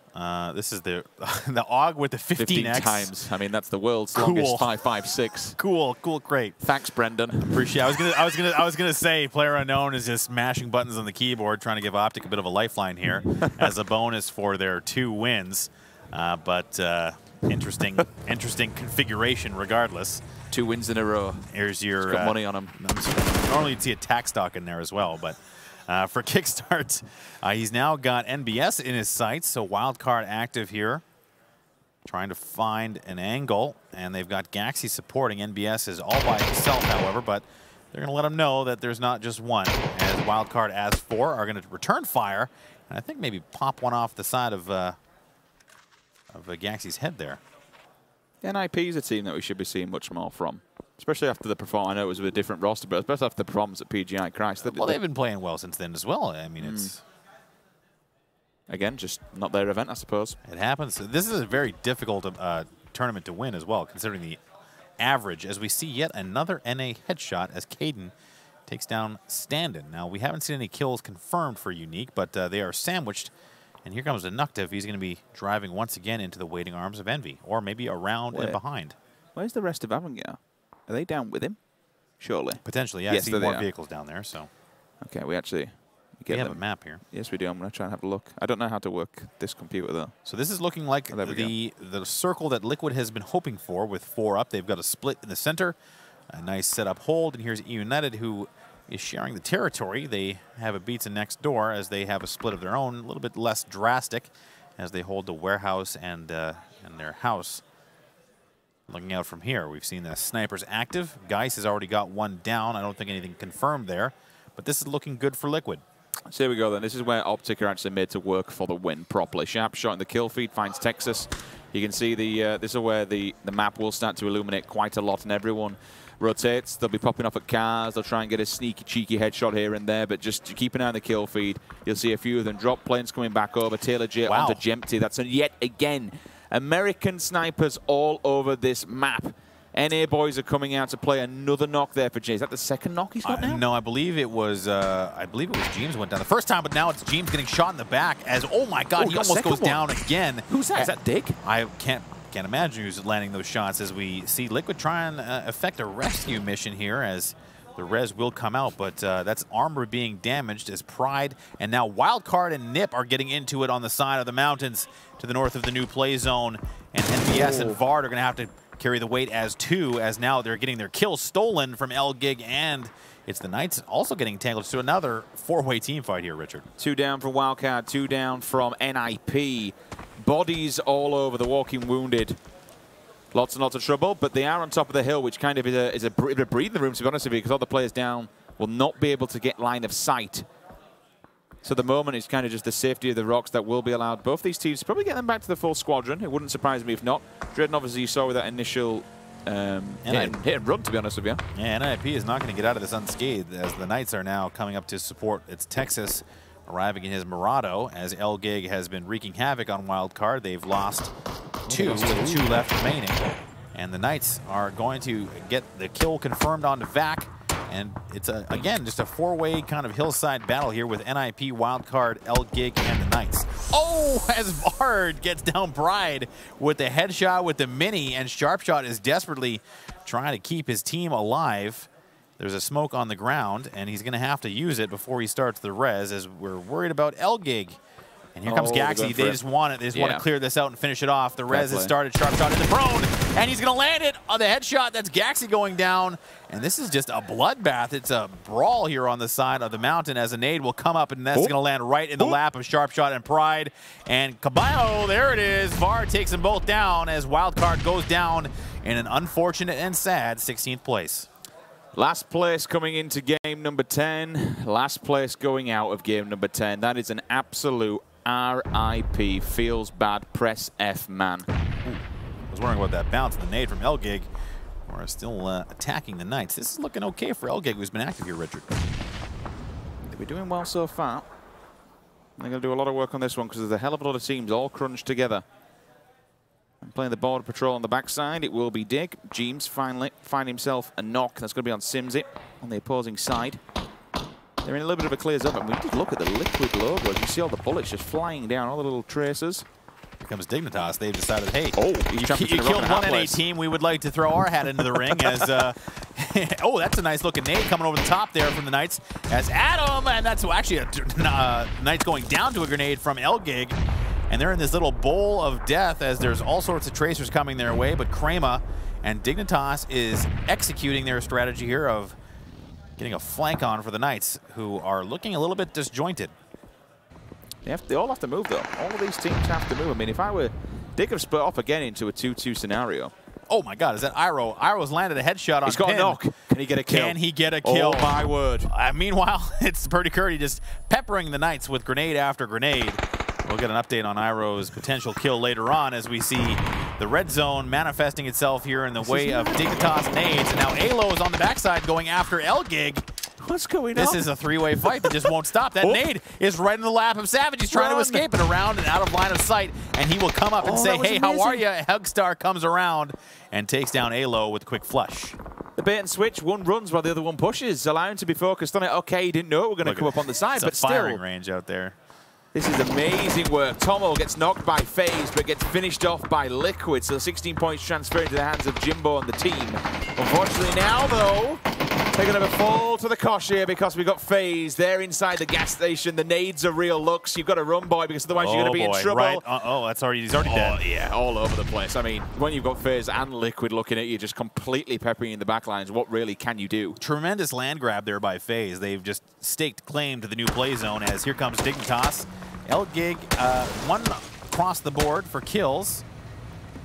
this is the AUG with the 15x. times. I mean, that's the world's longest 5.56. Cool, great. Thanks, Brendan. Appreciate it. I was gonna say Player Unknown is just mashing buttons on the keyboard, trying to give Optic a bit of a lifeline here as a bonus for their 2 wins. But interesting configuration regardless. 2 wins in a row. Here's your got money on him. Normally you'd see a tax stock in there as well, but for Kickstart, he's now got NBS in his sights, so Wildcard active here, trying to find an angle, and they've got Gaxi supporting. NBS is all by himself, however, but they're going to let him know that there's not just one, as Wildcard as 4 are going to return fire, and I think maybe pop one off the side of Gaxi's head there. NIP is a team that we should be seeing much more from, especially after the performance. I know it was with a different roster, but especially after the performance at PGI. Christ, well, they've been playing well since then as well. I mean, it's again just not their event, I suppose. It happens. This is a very difficult tournament to win as well, considering the average. As we see yet another NA headshot as Caden takes down Standen. Now we haven't seen any kills confirmed for Unique, but they are sandwiched. And here comes Denuctive. He's going to be driving once again into the waiting arms of Envy, or maybe around and behind. Where's the rest of Avangard? Are they down with him? Surely. Potentially, yeah. Yes, I see more vehicles down there. So. Okay, we actually have a map here. Yes, we do. I'm going to try and have a look. I don't know how to work this computer, though. So this is looking like the circle that Liquid has been hoping for with 4 up. They've got a split in the center. A nice setup hold. And here's United, who is sharing the territory. They have a Beats next door as they have a split of their own, a little bit less drastic as they hold the warehouse and their house. Looking out from here, we've seen the snipers active. Geis has already got 1 down. I don't think anything confirmed there, but this is looking good for Liquid. So here we go then. This is where Optic are actually made to work for the win properly. Sharp shot in the kill feed finds Texas. You can see this is where the map will start to illuminate quite a lot, and everyone rotates. They'll be popping off at cars. They'll try and get a sneaky, cheeky headshot here and there, but just keep an eye on the kill feed. You'll see a few of them drop planes coming back over. Taylor J onto Jempty. That's yet again American snipers all over this map. NA boys are coming out to play another knock there for Jay. Is that the second knock he's got now? No, I believe it was James went down the first time, but now it's James getting shot in the back as, oh my God, he almost goes down again. Who's that? Is that Dick? I can't imagine who's landing those shots as we see Liquid try and effect a rescue mission here as the res will come out, but that's armor being damaged as Pride and now Wildcard and Nip are getting into it on the side of the mountains to the north of the new play zone, and NBS and Vard are going to have to carry the weight as 2, as now they're getting their kills stolen from LGig, and it's the Knights also getting tangled. So another 4-way team fight here, Richard. 2 down from Wildcard, 2 down from NIP. Bodies all over the walking wounded. Lots and lots of trouble, but they are on top of the hill, which kind of is a breathing room, to be honest with you, because all the players down will not be able to get line of sight. So the moment is kind of just the safety of the rocks that will be allowed both these teams to probably get them back to the full squadron. It wouldn't surprise me if not. Dread, obviously, you saw with that initial hit and run, to be honest with you. Yeah, NIP is not going to get out of this unscathed, as the Knights are now coming up to support. It's Texas arriving in his Murado, as LGig has been wreaking havoc on Wildcard. They've lost 2 with 2 left remaining. And the Knights are going to get the kill confirmed onto Vac. And it's, again, just a 4-way kind of hillside battle here with NIP, Wildcard, LGig, and the Knights. Oh, as Vard gets down Pride with the headshot with the mini, and Sharpshot is desperately trying to keep his team alive. There's a smoke on the ground, and he's going to have to use it before he starts the res, as we're worried about LGig. And here comes Gaxi. They just want it. They just want to clear this out and finish it off. The res has started. Sharpshot in the prone, and he's going to land it on the headshot. That's Gaxi going down, and this is just a bloodbath. It's a brawl here on the side of the mountain as a nade will come up, and that's going to land right in the lap of Sharpshot and Pride. And Caballo, there it is. VAR takes them both down as Wildcard goes down in an unfortunate and sad 16th place. Last place coming into game number 10. Last place going out of game number 10. That is an absolute RIP. Feels bad. Press F, man. Ooh. I was wondering about that bounce and the nade from Elgig. We're still attacking the Knights. This is looking okay for Elgig, who's been active here, Richard. They've been doing well so far. They're going to do a lot of work on this one because there's a hell of a lot of teams all crunched together. And playing the border patrol on the backside, it will be Dig. Jeems finally find himself a knock. That's going to be on Simsy on the opposing side. They're in a little bit of a clear zone, and we just look at the Liquid logo. You see all the bullets just flying down, all the little tracers. Here comes Dignitas. They've decided, hey, you killed one NA team. We would like to throw our hat into the ring as, oh, that's a nice looking nade coming over the top there from the Knights as Adam, and that's actually a Knights going down to a grenade from Elgig. And they're in this little bowl of death as there's all sorts of tracers coming their way, but Crema and Dignitas is executing their strategy here of getting a flank on for the Knights, who are looking a little bit disjointed. They all have to move, though. All of these teams have to move. I mean, if I were... They could have split off again into a 2-2 scenario. Oh, my God. Is that Iroh? Iroh's landed a headshot on He's got Pin. a knock. Can he get a kill? Can he get a kill? Oh, my word. Meanwhile, it's Purdy Curdy just peppering the Knights with grenade after grenade. We'll get an update on Iroh's potential kill later on as we see the red zone manifesting itself here in the way of Dignitas nades. And now Alo is on the backside going after Elgig. What's going on? This is a three-way fight that just won't stop. That nade is right in the lap of Savage. He's trying to escape it around and out of line of sight. And he will come up and say, hey, how are you? Hugstar comes around and takes down Alo with a quick flush. The bait and switch, one runs while the other one pushes, allowing him to be focused on it. Okay, he didn't know it was going to come up on the side, but still. Firing range out there. This is amazing work. Tomo gets knocked by FaZe, but gets finished off by Liquid. So 16 points transferred into the hands of Jimbo and the team. Unfortunately now, though, they're going to fall to the kosh here because we've got FaZe. They're inside the gas station. The nades are real looks. You've got to run, boy, because otherwise you're going to be in trouble. Right. He's already dead. Yeah, all over the place. I mean, when you've got FaZe and Liquid looking at you, just completely peppering in the back lines, what really can you do? Tremendous land grab there by FaZe. They've just staked claim to the new play zone as here comes Dignitas. Elgig, one across the board for kills,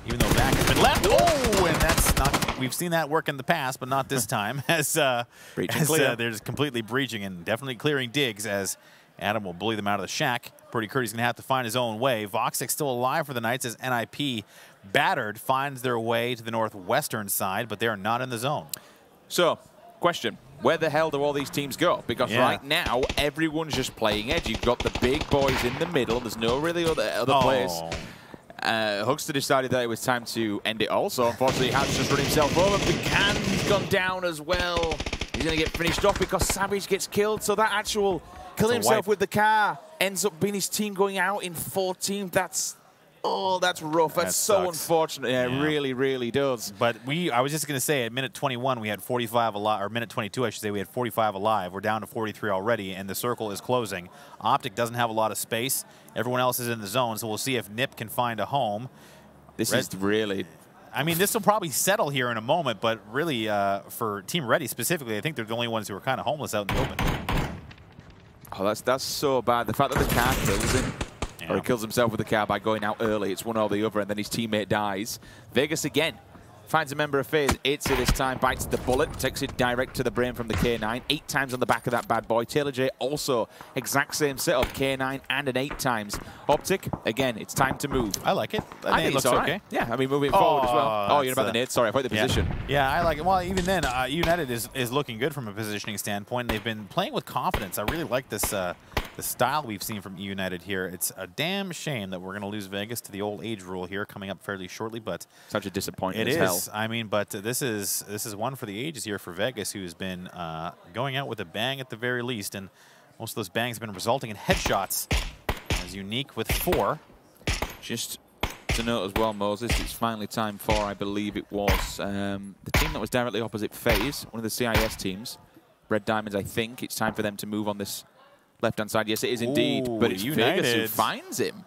even though back has been left. Oh, and that's not, we've seen that work in the past, but not this time, as they're just completely breaching and definitely clearing digs as Adam will bully them out of the shack. Purdy Curdy's going to have to find his own way. Voxic still alive for the Knights as NIP, battered, finds their way to the northwestern side, but they are not in the zone. So, question. Where the hell do all these teams go? Because right now, everyone's just playing edge. You've got the big boys in the middle. There's no really other players. Hugster decided that it was time to end it all. So, unfortunately, he has just run himself over. Buchanan's gone down as well. He's going to get finished off because Savage gets killed. So that actual killing himself with the car ends up being his team going out in 14th. That's... Oh, that's rough. That's so unfortunate. Yeah, it really, really does. But I was just going to say, at minute 21, we had 45 alive, or minute 22, I should say, we had 45 alive. We're down to 43 already, and the circle is closing. Optic doesn't have a lot of space. Everyone else is in the zone, so we'll see if Nip can find a home. This is really... I mean, this will probably settle here in a moment, but really, for Team Ready specifically, I think they're the only ones who are kind of homeless out in the open. Oh, that's so bad. The fact that the car kills him. Yeah. Or he kills himself with the car by going out early. It's one or the other, and then his teammate dies. Vegas again finds a member of FaZe. It's this time, bites the bullet, takes it direct to the brain from the K9. 8 times on the back of that bad boy. Taylor J also exact same setup, K9 and an 8 times. Optic, again, it's time to move. I like it. I think it looks okay. Yeah, I mean, moving forward as well. Oh, you're about the nade. Sorry, I thought the position. Yeah, I like it. Well, even then, United is looking good from a positioning standpoint. They've been playing with confidence. I really like this the style we've seen from United here. It's a damn shame that we're going to lose Vegas to the old age rule here coming up fairly shortly, but such a disappointment. It is. I mean, but this is one for the ages here for Vegas, who's been going out with a bang at the very least, and most of those bangs have been resulting in headshots. As Unique with 4. Just to note as well, Moses, it's finally time for, I believe it was, the team that was directly opposite FaZe, one of the CIS teams, Red Diamonds, I think. It's time for them to move on this left-hand side. Yes, it is indeed, but it's United. Vegas who finds him.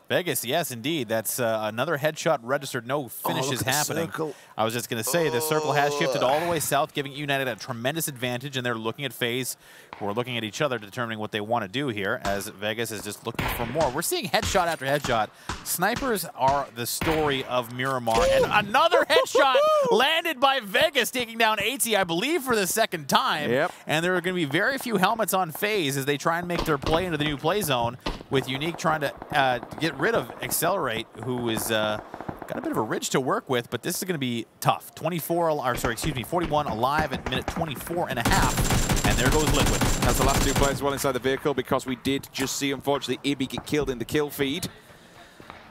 Vegas, yes, indeed. That's another headshot registered. No finishes happening. I was just going to say, the circle has shifted all the way south, giving United a tremendous advantage, and they're looking at FaZe, who are looking at each other, determining what they want to do here, as Vegas is just looking for more. We're seeing headshot after headshot. Snipers are the story of Miramar, and another headshot landed by Vegas, taking down AT, I believe, for the second time. Yep. And there are going to be very few helmets on FaZe as they try and make their play into the new play zone, with Unique trying to get rid of Accelerate, who is got a bit of a ridge to work with, but this is going to be tough. 41 alive at minute 24 and a half, and there goes Liquid. That's the last two players well inside the vehicle, because we did just see, unfortunately, Ibby get killed in the kill feed.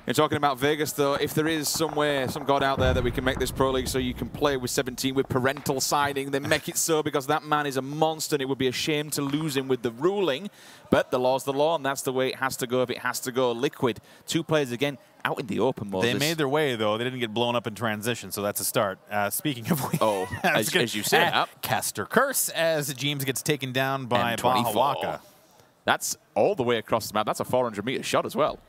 You're talking about Vegas, though. If there is somewhere, some god out there that we can make this Pro League so you can play with 17 with parental signing, then make it so, because that man is a monster, and it would be a shame to lose him with the ruling. But the law's the law, and that's the way it has to go if it has to go. Liquid, two players again, out in the open, Moses. They made their way, though. They didn't get blown up in transition, so that's a start. Speaking of which, as you said, Caster Curse as James gets taken down by Bahawaka. That's all the way across the map. That's a 400-meter shot as well.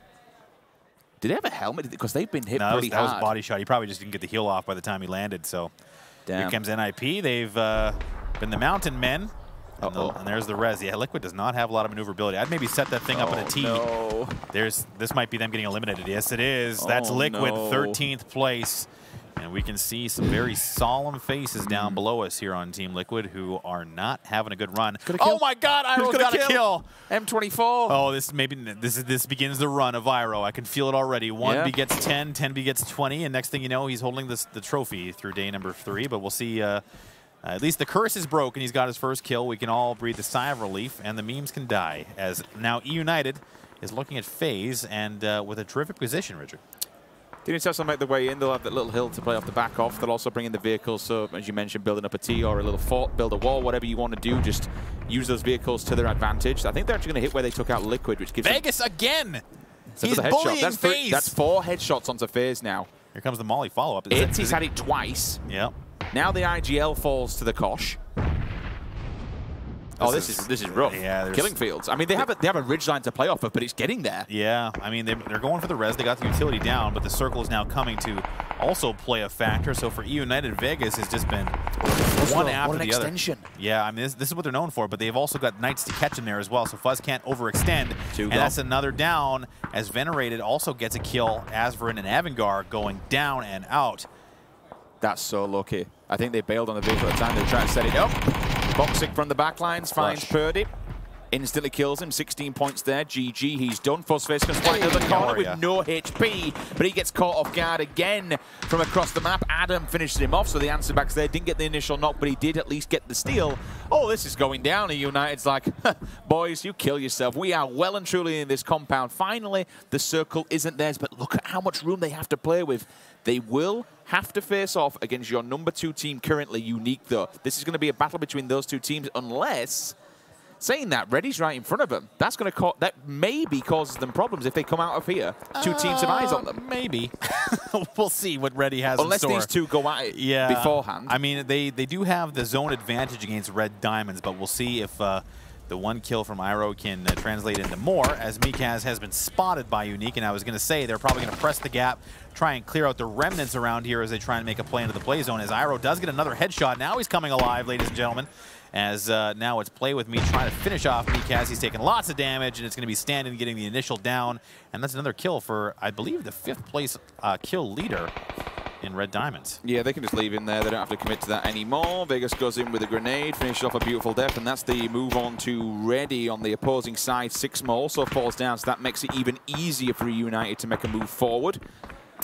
Did they have a helmet? Because they've been hit pretty hard. That was a body shot. He probably just didn't get the heel off by the time he landed. So here comes NIP. They've been the Mountain Men. And there's the res. Yeah, Liquid does not have a lot of maneuverability. I'd maybe set that thing up in a T. No. This might be them getting eliminated. Yes, it is. That's Liquid, 13th place. And we can see some very solemn faces down below us here on Team Liquid who are not having a good run. Oh my God, Iroh's got a kill. M24. Oh, this begins the run of Iroh. I can feel it already. 1 begets 10, 10 begets 20, and next thing you know, he's holding the trophy through day number 3. But we'll see. At least the curse is broken. He's got his first kill. We can all breathe a sigh of relief, and the memes can die. As now E-United is looking at FaZe and with a terrific position, Richard. Didn't make their way in. They'll have that little hill to play off the back off. They'll also bring in the vehicles. So, as you mentioned, building up a T or a little fort, build a wall, whatever you want to do, just use those vehicles to their advantage. I think they're actually going to hit where they took out Liquid, which gives Vegas again. He's bullying FaZe. That's 4 headshots onto FaZe now. Here comes the Molly follow-up. He's had it twice. Yep. Now the IGL falls to the Kosh. This is rough. Yeah, killing fields. I mean, they have a ridgeline to play off of, but it's getting there. Yeah, I mean, they're going for the res. They got the utility down, but the circle is now coming to also play a factor. So for E-United, Vegas has just been one after the other. Yeah, I mean, this is what they're known for, but they've also got Knights to catch them there as well, so Fuzz can't overextend. And that's another down, as Venerated also gets a kill. Asverin and Avangar going down and out. That's so lucky. I think they bailed on the vehicle at the time. They tried to set it up. Boxic from the backlines finds Purdy. Instantly kills him. 16 points there. GG. He's done. Fuzzface comes right to the corner with no HP, but he gets caught off guard again from across the map. Adam finishes him off, so the answer back's there. Didn't get the initial knock, but he did at least get the steal. Oh, this is going down. And United's like, boys, you kill yourself. We are well and truly in this compound. Finally, the circle isn't theirs, but look at how much room they have to play with. They will have to face off against your number 2 team currently, Unique, though. This is going to be a battle between those 2 teams, unless, saying that, Reddy's right in front of them. That's going to that maybe causes them problems if they come out of here. 2 teams have eyes on them. Maybe. We'll see what Reddy has unless in store. These 2 go at it beforehand. I mean, they do have the zone advantage against Red Diamonds, but we'll see if the 1 kill from Iroh can translate into more, as Mikaz has been spotted by Unique, and I was going to say they're probably going to press the gap, try and clear out the remnants around here as they try and make a play into the play zone, as Iroh does get another headshot. Now he's coming alive, ladies and gentlemen, as now it's Play With Me trying to finish off Mikaz. He's taking lots of damage, and it's going to be Standing getting the initial down, and that's another kill for, I believe, the 5th place kill leader in Red Diamonds. Yeah, they can just leave in there. They don't have to commit to that anymore. Vegas goes in with a grenade, finishes off a beautiful death, and that's the move on to Ready on the opposing side. 6 more also falls down, so that makes it even easier for United to make a move forward.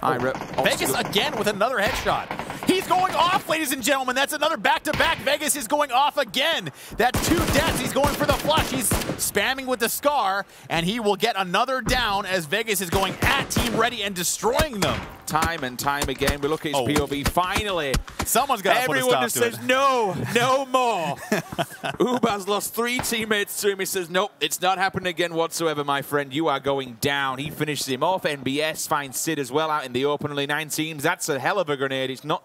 Vegas again with another headshot. He's going off, ladies and gentlemen. That's another back-to-back. Vegas is going off again. That's 2 deaths. He's going for the flush. He's spamming with the Scar, and he will get another down as Vegas is going at Team Ready and destroying them. Time and time again, we look at his POV. Finally, someone's got to put a stop to it. Everyone just says, no, no more. Ubaz lost 3 teammates to him. He says, nope, it's not happening again whatsoever, my friend. You are going down. He finishes him off. NBS finds Sid as well out in the open, only 9 teams. That's a hell of a grenade. It's not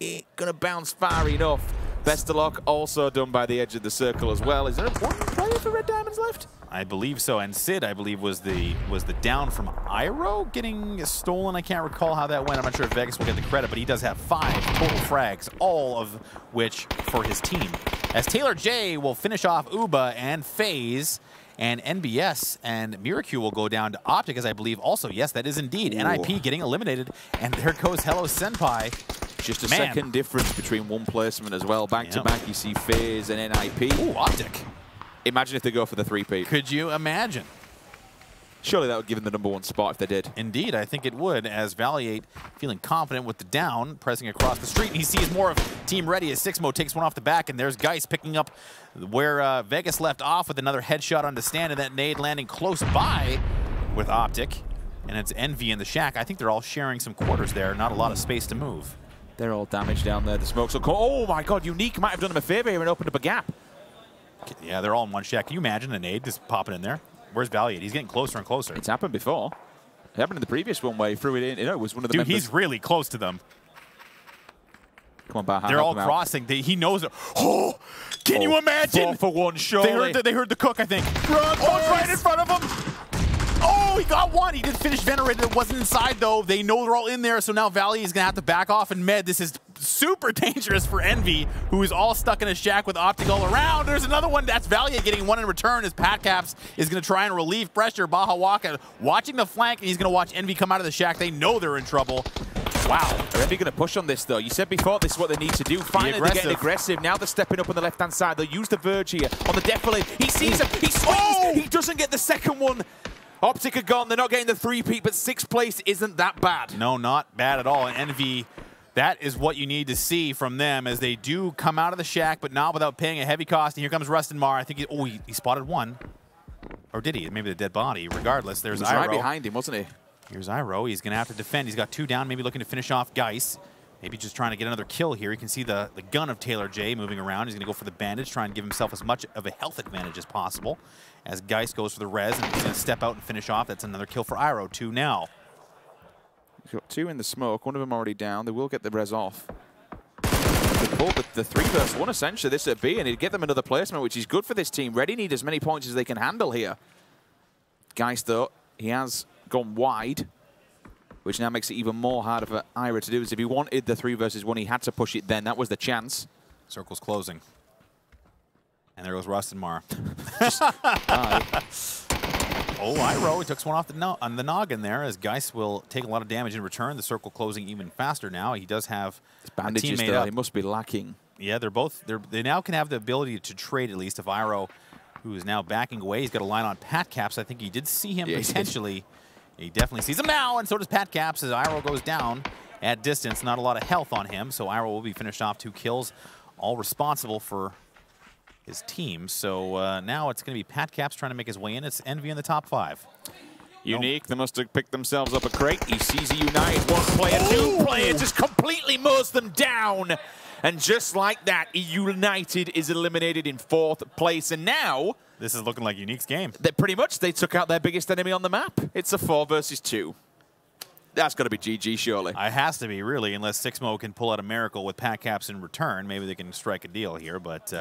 going to bounce far enough. Best of luck, also done by the edge of the circle as well. Is there 1 player for Red Diamonds left? I believe so. And Sid, I believe, was the down from Iroh getting stolen. I can't recall how that went. I'm not sure if Vegas will get the credit, but he does have 5 total frags, all of which for his team. As Taylor J will finish off Uba and FaZe, and NBS and Miracle will go down to Optic, as I believe also. Yes, that is indeed. Ooh. NIP getting eliminated, and there goes Hello Senpai. Just a second difference between one placement as well. Back to back, you see FaZe and NIP. Ooh, Optic. Imagine if they go for the 3-peat. Could you imagine? Surely that would give them the #1 spot if they did. Indeed, I think it would, as Valiate feeling confident with the down, pressing across the street. And he sees more of Team Ready as Sixmo takes one off the back, and there's Geist picking up where Vegas left off with another headshot on the stand, and that nade landing close by with Optic. And it's Envy in the shack. I think they're all sharing some quarters there, not a lot of space to move. They're all damaged down there. The smoke's will oh my god, Unique might have done him a favor here and opened up a gap. Yeah, they're all in one shack. Can you imagine a nade just popping in there? Where's Valiant? He's getting closer and closer. It's happened before. It happened in the previous one where he threw it in. You know, it was one of the members. He's really close to them. Come on, Baha. They're all crossing. He knows it. Oh, can you imagine? 4 for 1, surely. They heard the cook, I think. Run, oh, it's right in front of him. Oh, he got one. He did finish Venerated. It wasn't inside, though. They know they're all in there, so now Valley is going to have to back off. And Med, this is super dangerous for Envy, who is all stuck in a shack with Optic all around. There's another one. That's Valiant getting one in return as Pat Caps is going to try and relieve pressure. Baha Waka watching the flank, and he's going to watch Envy come out of the shack. They know they're in trouble. Wow. Are Envy going to push on this, though? You said before this is what they need to do. Finally, they're getting aggressive. Now they're stepping up on the left-hand side. They'll use the Verge here on the defilade. He sees him. He swings. Oh! He doesn't get the second one. Optic are gone. They're not getting the 3-peat, but 6th place isn't that bad. No, not bad at all. And Envy, that is what you need to see from them as they do come out of the shack, but not without paying a heavy cost. And here comes Rustin Mar. I think he spotted one. Or did he? Maybe the dead body. Regardless, there's Iroh. Right behind him, wasn't he? Here's Iroh. He's going to have to defend. He's got 2 down, maybe looking to finish off Geist. Maybe just trying to get another kill here. You can see the gun of Taylor J moving around. He's going to go for the bandage, try and give himself as much of a health advantage as possible. As Geist goes for the res, and he's going to step out and finish off. That's another kill for Iroh. 2 now. He's got 2 in the smoke. One of them already down. They will get the res off. They pulled the 3 versus 1 essentially. This would be, and he'd get them another placement, which is good for this team. Ready need as many points as they can handle here. Geist, though, he has gone wide, which now makes it even more harder for Ira to do. Is if he wanted the 3 versus 1, he had to push it then. That was the chance. Circle's closing. And there goes Rustin Mar. Oh, Iroh, he took one off on the noggin there, as Geist will take a lot of damage in return. The circle closing even faster now. He does have bandages a teammate up. He must be lacking. Yeah, they now can have the ability to trade, at least, if Iroh, who is now backing away, he's got a line on Pat Caps. I think he did see him potentially. He definitely sees him now, and so does Pat Caps as Iroh goes down at distance. Not a lot of health on him, so Iroh will be finished off 2 kills, all responsible for his team. So now it's going to be Pat Caps trying to make his way in. It's Envy in the top 5. Unique, they must have picked themselves up a crate. He sees a United 1 player, 2 player, just completely mows them down. And just like that, United is eliminated in 4th place. And now this is looking like Unique's game. Pretty much, they took out their biggest enemy on the map. It's a 4 versus 2. That's got to be GG, surely. It has to be, really, unless Sixmo can pull out a miracle with Pat Caps in return. Maybe they can strike a deal here. But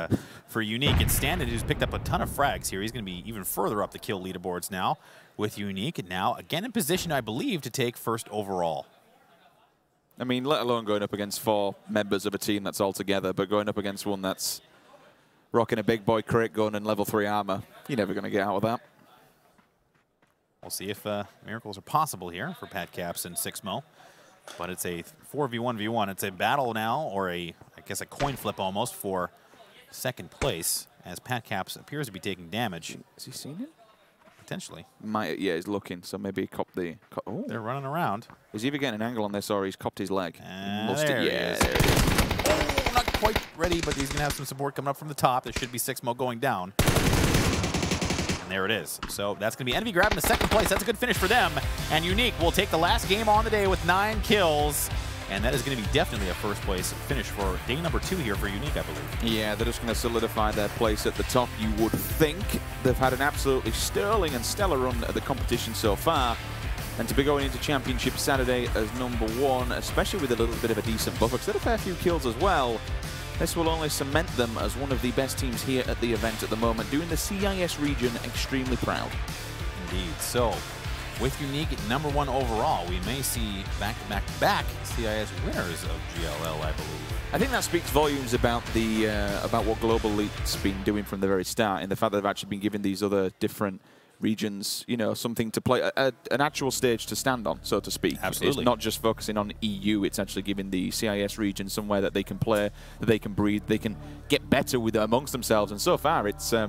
for Unique, it's Standard, who's picked up a ton of frags here. He's going to be even further up the kill leaderboards now with Unique. And now, again, in position, I believe, to take 1st overall. I mean, let alone going up against 4 members of a team that's all together, but going up against one that's rocking a big boy crate gun and level 3 armor, you're never going to get out of that. We'll see if miracles are possible here for Pat Caps and Sixmo. But it's a 4v1v1. It's a battle now, or I guess a coin flip almost, for 2nd place, as Pat Caps appears to be taking damage. Has he seen him? Potentially. Yeah, he's looking, so maybe he copped the... Oh. They're running around. He's either getting an angle on this or he's copped his leg. There it is. Oh, not quite ready, but he's going to have some support coming up from the top. There should be Sixmo going down. And there it is. So that's going to be Envy grabbing the 2nd place. That's a good finish for them. And Unique will take the last game on the day with 9 kills. And that is going to be definitely a 1st place finish for day number 2 here for Unique, I believe. Yeah, they're just going to solidify their place at the top, you would think. They've had an absolutely sterling and stellar run at the competition so far. And to be going into Championship Saturday as #1, especially with a little bit of a decent buffer, because they had a fair few kills as well, This will only cement them as one of the best teams here at the event at the moment, doing the CIS region extremely proud. Indeed. So, with Unique at #1 overall, we may see back-to-back CIS winners of GLL, I believe. I think that speaks volumes about the about what Global Elite's been doing from the very start, and the fact that they've actually been giving these other different regions, you know, something to play, an actual stage to stand on, so to speak. Absolutely. It's not just focusing on EU, it's actually giving the CIS region somewhere that they can play, that they can breathe, they can get better with amongst themselves. And so far, it's, you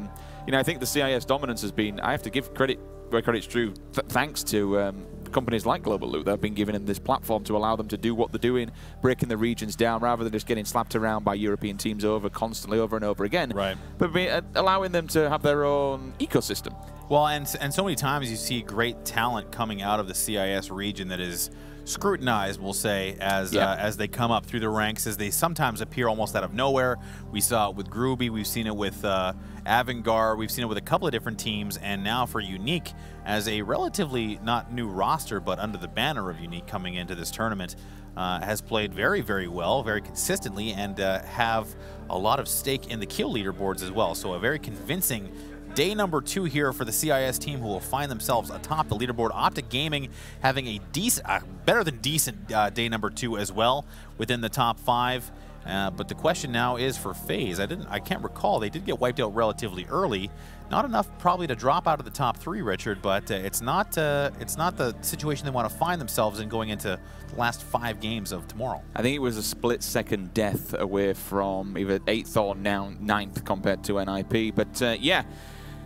know, I think the CIS dominance has been, I have to give credit where credit's due, thanks to companies like Global Loot that have been giving them this platform to allow them to do what they're doing, breaking the regions down rather than just getting slapped around by European teams constantly over and over again. Right. But allowing them to have their own ecosystem. Well, and so many times you see great talent coming out of the CIS region that is scrutinized, we'll say, as they come up through the ranks, as they sometimes appear almost out of nowhere. We saw it with Groovy, we've seen it with Avangar, we've seen it with a couple of different teams, and now for Unique, as a relatively not new roster, but under the banner of Unique coming into this tournament, has played very, very well, very consistently, and have a lot of stake in the kill leaderboards as well. So a very convincing day #2 here for the CIS team, who will find themselves atop the leaderboard. Optic Gaming having a decent, better than decent day #2 as well within the top 5. But the question now is for FaZe. I can't recall. They did get wiped out relatively early. Not enough probably to drop out of the top 3, Richard, but it's not the situation they want to find themselves in going into the last 5 games of tomorrow. I think it was a split-second death away from either 8th or now 9th compared to NIP. But yeah,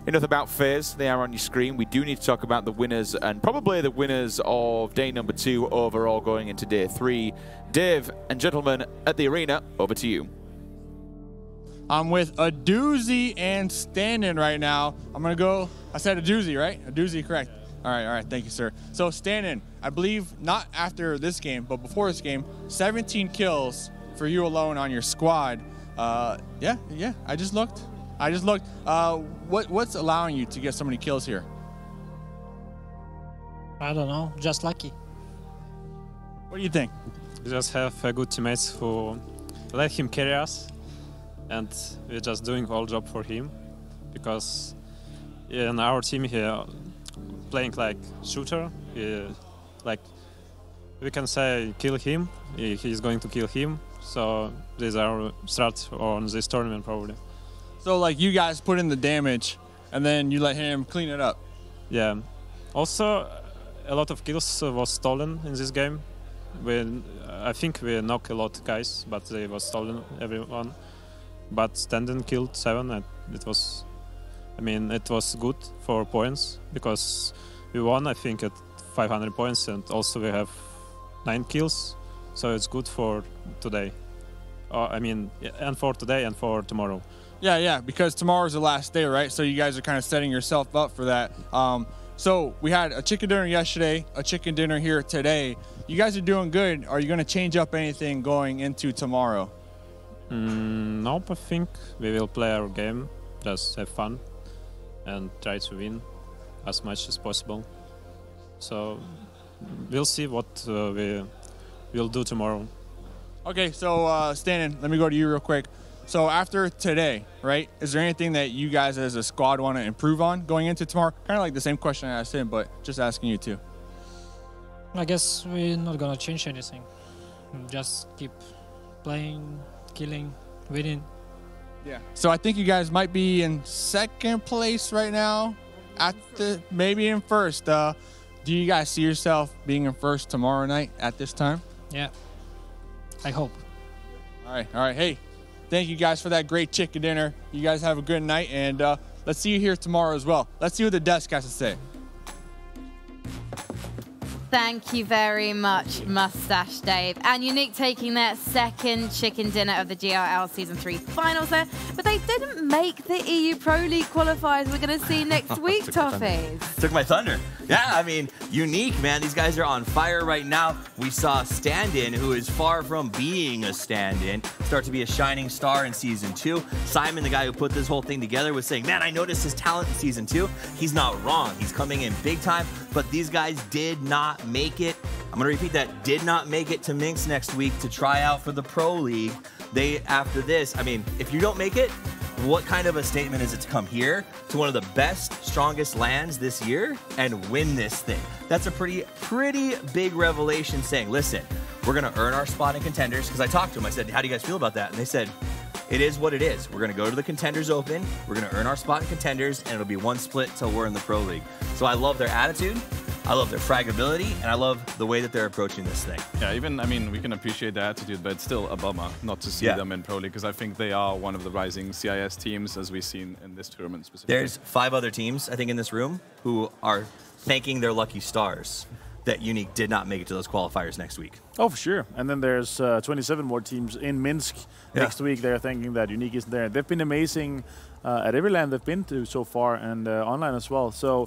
enough about FaZe. They are on your screen. We do need to talk about the winners, and probably the winners of day #2 overall going into day 3. Dave and gentlemen at the arena, over to you. I'm with a doozy and Stand-In right now. I'm going to go, I said a doozy, right? A doozy, correct. All right, thank you, sir. So Stand-In, I believe not after this game, but before this game, 17 kills for you alone on your squad. Yeah, I just looked. What's allowing you to get so many kills here? I don't know, just lucky. What do you think? We just have good teammates who let him carry us, and we're just doing all job for him, because in our team here, playing like shooter, like we can say kill him, he's going to kill him. So this is our start on this tournament probably. So like you guys put in the damage and then you let him clean it up. Yeah. Also, a lot of kills was stolen in this game. I think we knocked a lot of guys, but they was stolen, everyone. But Stand-In killed 7, and it was, I mean, it was good for points, because we won, I think, at 500 points, and also we have 9 kills, so it's good for today. I mean, and for today and for tomorrow. Yeah, because tomorrow's the last day, right? So you guys are kind of setting yourself up for that. So we had a chicken dinner yesterday, a chicken dinner here today. You guys are doing good. Are you going to change up anything going into tomorrow? Nope, I think we will play our game, just have fun, and try to win as much as possible. So we'll see what we will do tomorrow. Okay, so Stand-In, let me go to you real quick. So after today, right, is there anything that you guys as a squad want to improve on going into tomorrow? Kind of like the same question I asked him, but just asking you too. I guess we're not gonna change anything. Just keep playing, killing, winning. Yeah. So I think you guys might be in 2nd place right now, maybe in 1st. Do you guys see yourself being in 1st tomorrow night at this time? Yeah, I hope. All right. Hey, thank you guys for that great chicken dinner. You guys have a good night, and let's see you here tomorrow as well. Let's see what the desk has to say. Thank you very much, Mustache Dave. And Unique taking their 2nd chicken dinner of the GLL Season 3 Finals there. But they didn't make the EU Pro League qualifiers we're going to see next week, Toffees. Took my thunder. Yeah, I mean, Unique, man. These guys are on fire right now. We saw Stand-In, who is far from being a stand-in, start to be a shining star in Season 2. Simon, the guy who put this whole thing together, was saying, man, I noticed his talent in Season 2. He's not wrong. He's coming in big time. But these guys did not make it. I'm going to repeat that. Did not make it to Minx next week to try out for the Pro League. after this, I mean, if you don't make it, what kind of a statement is it to come here to one of the best, strongest lands this year and win this thing? That's a pretty big revelation saying, listen, we're going to earn our spot in contenders. Because I talked to them, I said, how do you guys feel about that? And they said, it is what it is. We're going to go to the Contenders Open. We're going to earn our spot in contenders, and it'll be one split till we're in the Pro League. So I love their attitude. I love their fragability, and I love the way that they're approaching this thing. Yeah, even, I mean, we can appreciate the attitude, but it's still a bummer not to see them in Pro League, because I think they are one of the rising CIS teams, as we've seen in this tournament specifically. There's 5 other teams, I think, in this room who are thanking their lucky stars that Unique did not make it to those qualifiers next week. Oh, for sure. And then there's 27 more teams in Minsk next week. They're thinking that Unique isn't there. They've been amazing at every land they've been to so far, and online as well. So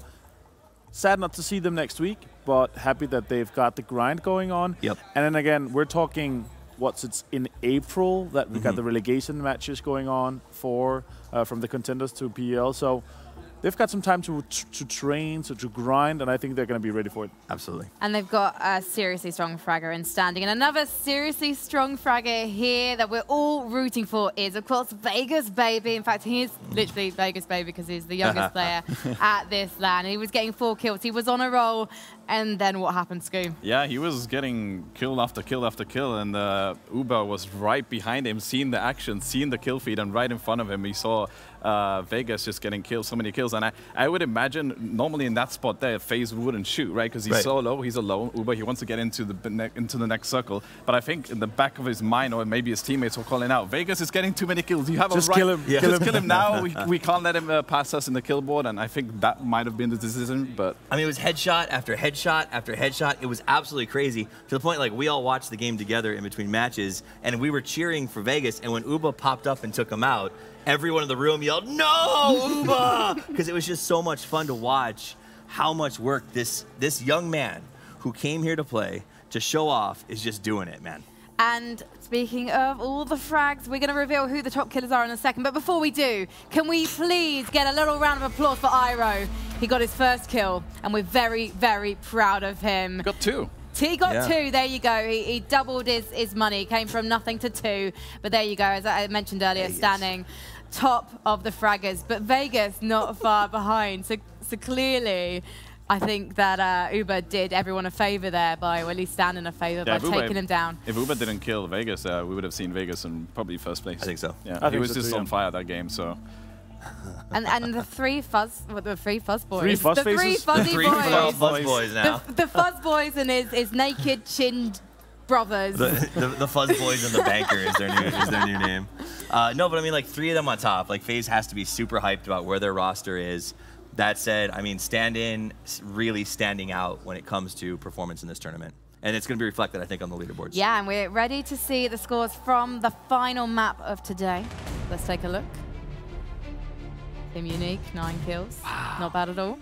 sad not to see them next week, but happy that they've got the grind going on. Yep. And then again, we're talking, it's in April that we've got the relegation matches going on for from the contenders to PL. So they've got some time to train, to grind, and I think they're going to be ready for it. Absolutely. And they've got a seriously strong fragger in standing. And another seriously strong fragger here that we're all rooting for is, of course, Vegas Baby. In fact, he is literally Vegas Baby because he's the youngest player at this LAN. He was getting 4 kills. He was on a roll. And then what happened, Scoo? Yeah, he was getting kill after kill after kill, and Uber was right behind him, seeing the action, seeing the kill feed, and right in front of him, we saw Vegas just getting killed, so many kills. And I would imagine normally in that spot there, FaZe wouldn't shoot, right? Because he's so low, he's alone. Uber, he wants to get into the next circle. But I think in the back of his mind, or maybe his teammates were calling out, Vegas is getting too many kills. You have just a right. Kill him. Yeah. Just kill him now. We can't let him pass us in the kill board. And I think that might have been the decision. But I mean, it was headshot after headshot after headshot. It was absolutely crazy to the point like we all watched the game together in between matches, and we were cheering for Vegas. And when Uba popped up and took him out, everyone in the room yelled, "No, Uba!" Because it was just so much fun to watch how much work this young man who came here to play, to show off, is just doing it, man. And speaking of all the frags, we're going to reveal who the top killers are in a second. But before we do, can we please get a little round of applause for Iroh? He got his first kill, and we're very, very proud of him. Got 2. He got 2, there you go. He doubled his money, came from nothing to 2. But there you go, as I mentioned earlier, standing top of the fraggers. But Vegas not far behind. So clearly, I think that Uber did everyone a favor there by, or at least standing a favor by taking him down. If Uber didn't kill Vegas, we would have seen Vegas in probably first place. I think so. Yeah, he was just on fire that game, so. And the 3 fuzz, the 3 fuzz boys. 3 fuzz faces? 3 fuzzy boys. Fuzz boys now. The fuzz boys and his naked chinned brothers. The Fuzz Boys and the Banker is their new name. No, but I mean, like 3 of them on top. Like FaZe has to be super hyped about where their roster is. That said, I mean, Stand-In really standing out when it comes to performance in this tournament. And it's going to be reflected, I think, on the leaderboards. Yeah, and we're ready to see the scores from the final map of today. Let's take a look. Team Unique, 9 kills. Wow. Not bad at all.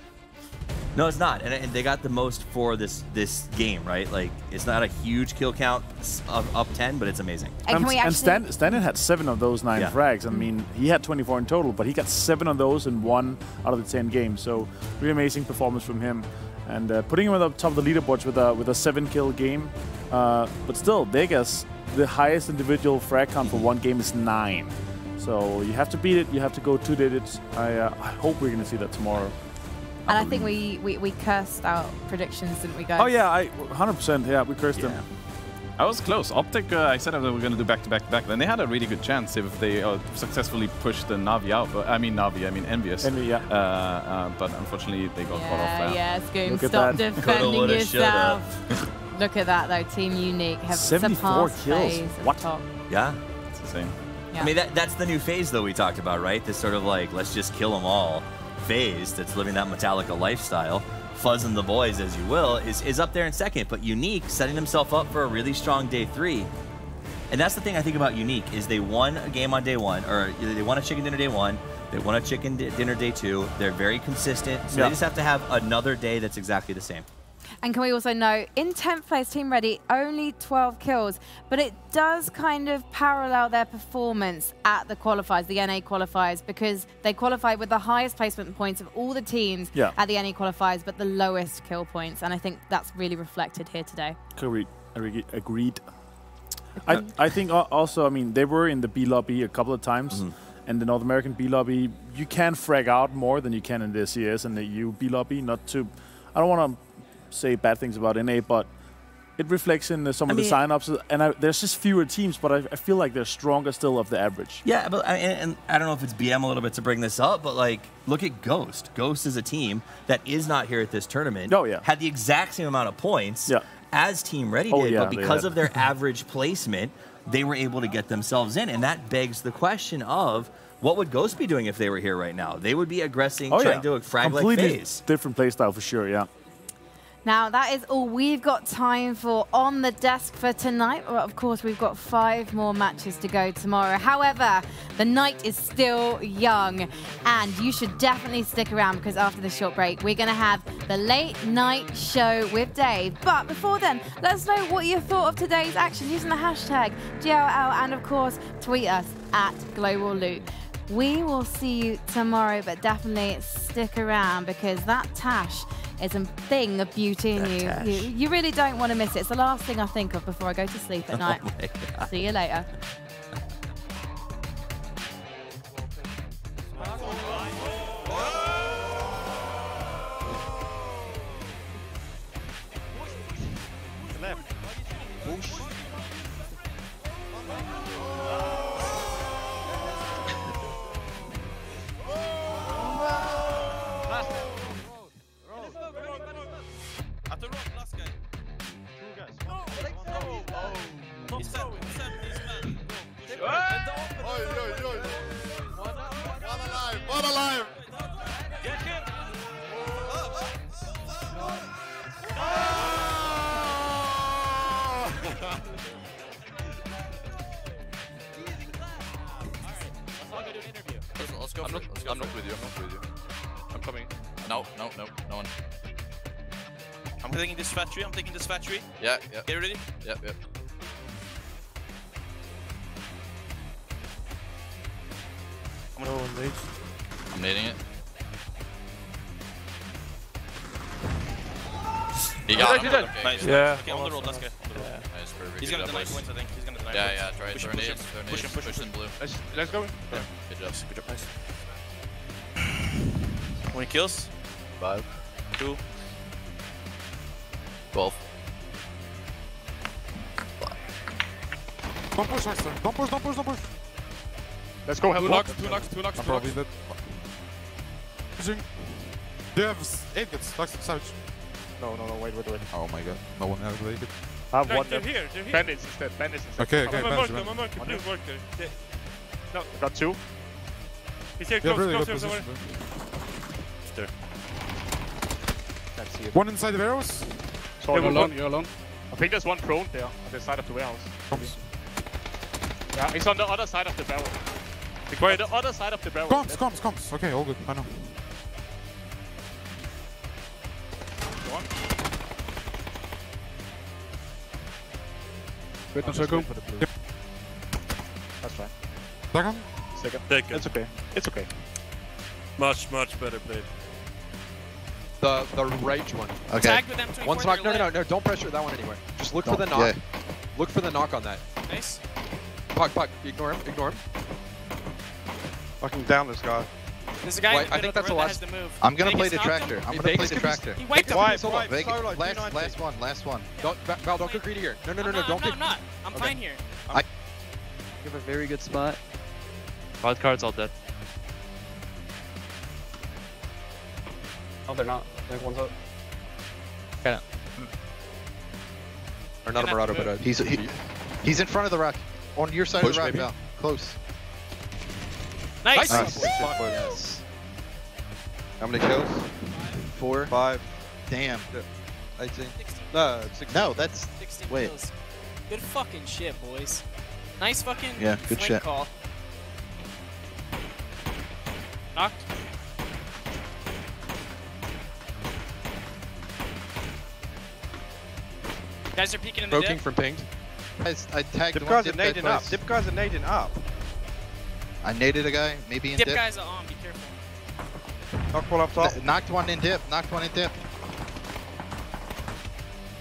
No, it's not. And they got the most for this game, right? Like, it's not a huge kill count up 10, but it's amazing. And Stand-In had 7 of those 9 frags. I mean, he had 24 in total, but he got 7 of those in 1 out of the 10 games. So, really amazing performance from him. And putting him at the top of the leaderboards with a 7-kill game. But still, Vegas, the highest individual frag count for 1 game is 9. So, you have to beat it. You have to go 2 digits. I hope we're going to see that tomorrow. And I think we cursed our predictions, didn't we, guys? Oh, yeah, 100%. Yeah, we cursed them. I was close. Optic, I said that we were going to do back-to-back. Then they had a really good chance if they successfully pushed the Navi out. I mean Envious. Envy, yeah. But unfortunately, they got caught off that. Yeah, Scoom, stop defending yourself. Look at that, though. Team Unique have 74 kills. What? Top. Yeah. It's insane. Yeah. I mean, that's the new phase, though, we talked about, right? This sort of like, let's just kill them all phase that's living that Metallica lifestyle. Fuzz and the boys, as you will, is up there in second, but Unique setting himself up for a really strong day 3. And that's the thing I think about Unique is they won a game on day 1, or they won a chicken dinner day 1, they won a chicken dinner day 2. They're very consistent, so they just have to have another day that's exactly the same. And can we also know, in 10th place, Team Ready, only 12 kills, but it does kind of parallel their performance at the qualifiers, the NA qualifiers, because they qualified with the highest placement points of all the teams at the NA qualifiers, but the lowest kill points. And I think that's really reflected here today. Agreed. I think also, I mean, they were in the B lobby a couple of times, and the North American B lobby, you can frag out more than you can in the CS and the EU B lobby. Not to, I don't want to say bad things about NA, but it reflects in some of the signups, and there's just fewer teams, but I feel like they're stronger still of the average. Yeah, but and I don't know if it's BM a little bit to bring this up, but like, look at Ghost. Ghost is a team that is not here at this tournament. Oh yeah, had the exact same amount of points as Team Ready did, but because of their average placement, they were able to get themselves in, and that begs the question of, what would Ghost be doing if they were here right now? They would be aggressing, trying to frag like FaZe. Different playstyle for sure, yeah. Now, that is all we've got time for on the desk for tonight. Well, of course, we've got 5 more matches to go tomorrow. However, the night is still young, and you should definitely stick around, because after this short break, we're going to have the late night show with Dave. But before then, let us know what you thought of today's action using the hashtag GLL, and of course, tweet us at Global Loot. We will see you tomorrow, but definitely stick around, because that Tash is a thing of beauty in you. You really don't want to miss it. It's the last thing I think of before I go to sleep at night. See you later. One alive! Let's go. I'm not with you. I'm coming. No one. I'm taking this factory. Yeah. Get ready? Yeah. I'm nading it. You got him. Okay. Nice. Yeah. Okay, on the road. Let's go. Nice, perfect. He's gonna deny points, I think. He's gonna deny points. Yeah. Try nades. Push in blue. Let's go. Yeah. Good job. Nice. 20 kills. 5. 2. 12. Don't push, Axter. Don't push. Let's go. Two knocks. I'm probably dead. Pushing. They have 8 hits. Axter, savage. No, wait. Oh my god. No one has 8 hits. I have No, one. they're here. Bandits instead. Okay. I'm Bandits. gonna work there. No, I got 2. He's here, Yeah, close, really close, good close, position. There. Can't see it. One inside the warehouse. So you're alone. I think there's one prone there on the side of the warehouse. Comes. Yeah, he's on the other side of the barrel. The other side of the barrel. Comes. Okay, all good. I know. One. Wait, no circle. Yep. That's fine. Second. Take it. It's okay. Much better played. The rage one. Okay. Tag with M24. One knock. No. Don't pressure that one anywhere. Just look for the knock. Yeah. Look for the knock on that. Nice. Puck. Ignore him. Fucking down this guy. There's a guy I think that's the last. I'm gonna play the tractor. He wiped him. Last one. Val, don't go greedy here. No. I'm not. I'm fine here. You have a very good spot. Wild card's all dead. Oh, they're not. I think one's up. Yeah. Or not a Murado, but He's in front of the rock. On your side of the rock, Val. Close. Nice. Yes. How many kills? 4. 5. Damn. 18. 16. No, that's... 16 Wait. kills. Good fucking shit, boys. Nice fucking good shit. Call. Knocked. Guys are peeking in the dip. From pinged. I tagged Dip guys are nading up. Dip guys are nading up. I naded a guy, maybe in Dip dip. guys are on, be careful. Knocked one up top. Knocked one in dip.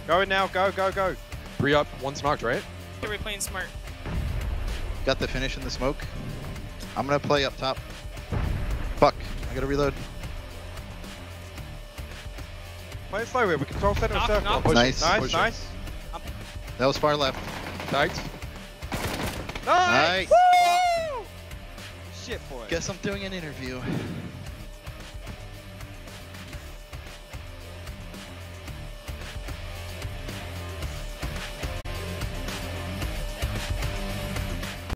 Go in now, go. 3 up, one's knocked, right? that we're playing smart. Got the finish in the smoke. I'm gonna play up top. Fuck, I gotta reload. Play it slow here. We control center and circle. Knock. Nice. Nice. That was far left. Nice. Nice. Woo! Shit, boy. Guess I'm doing an interview.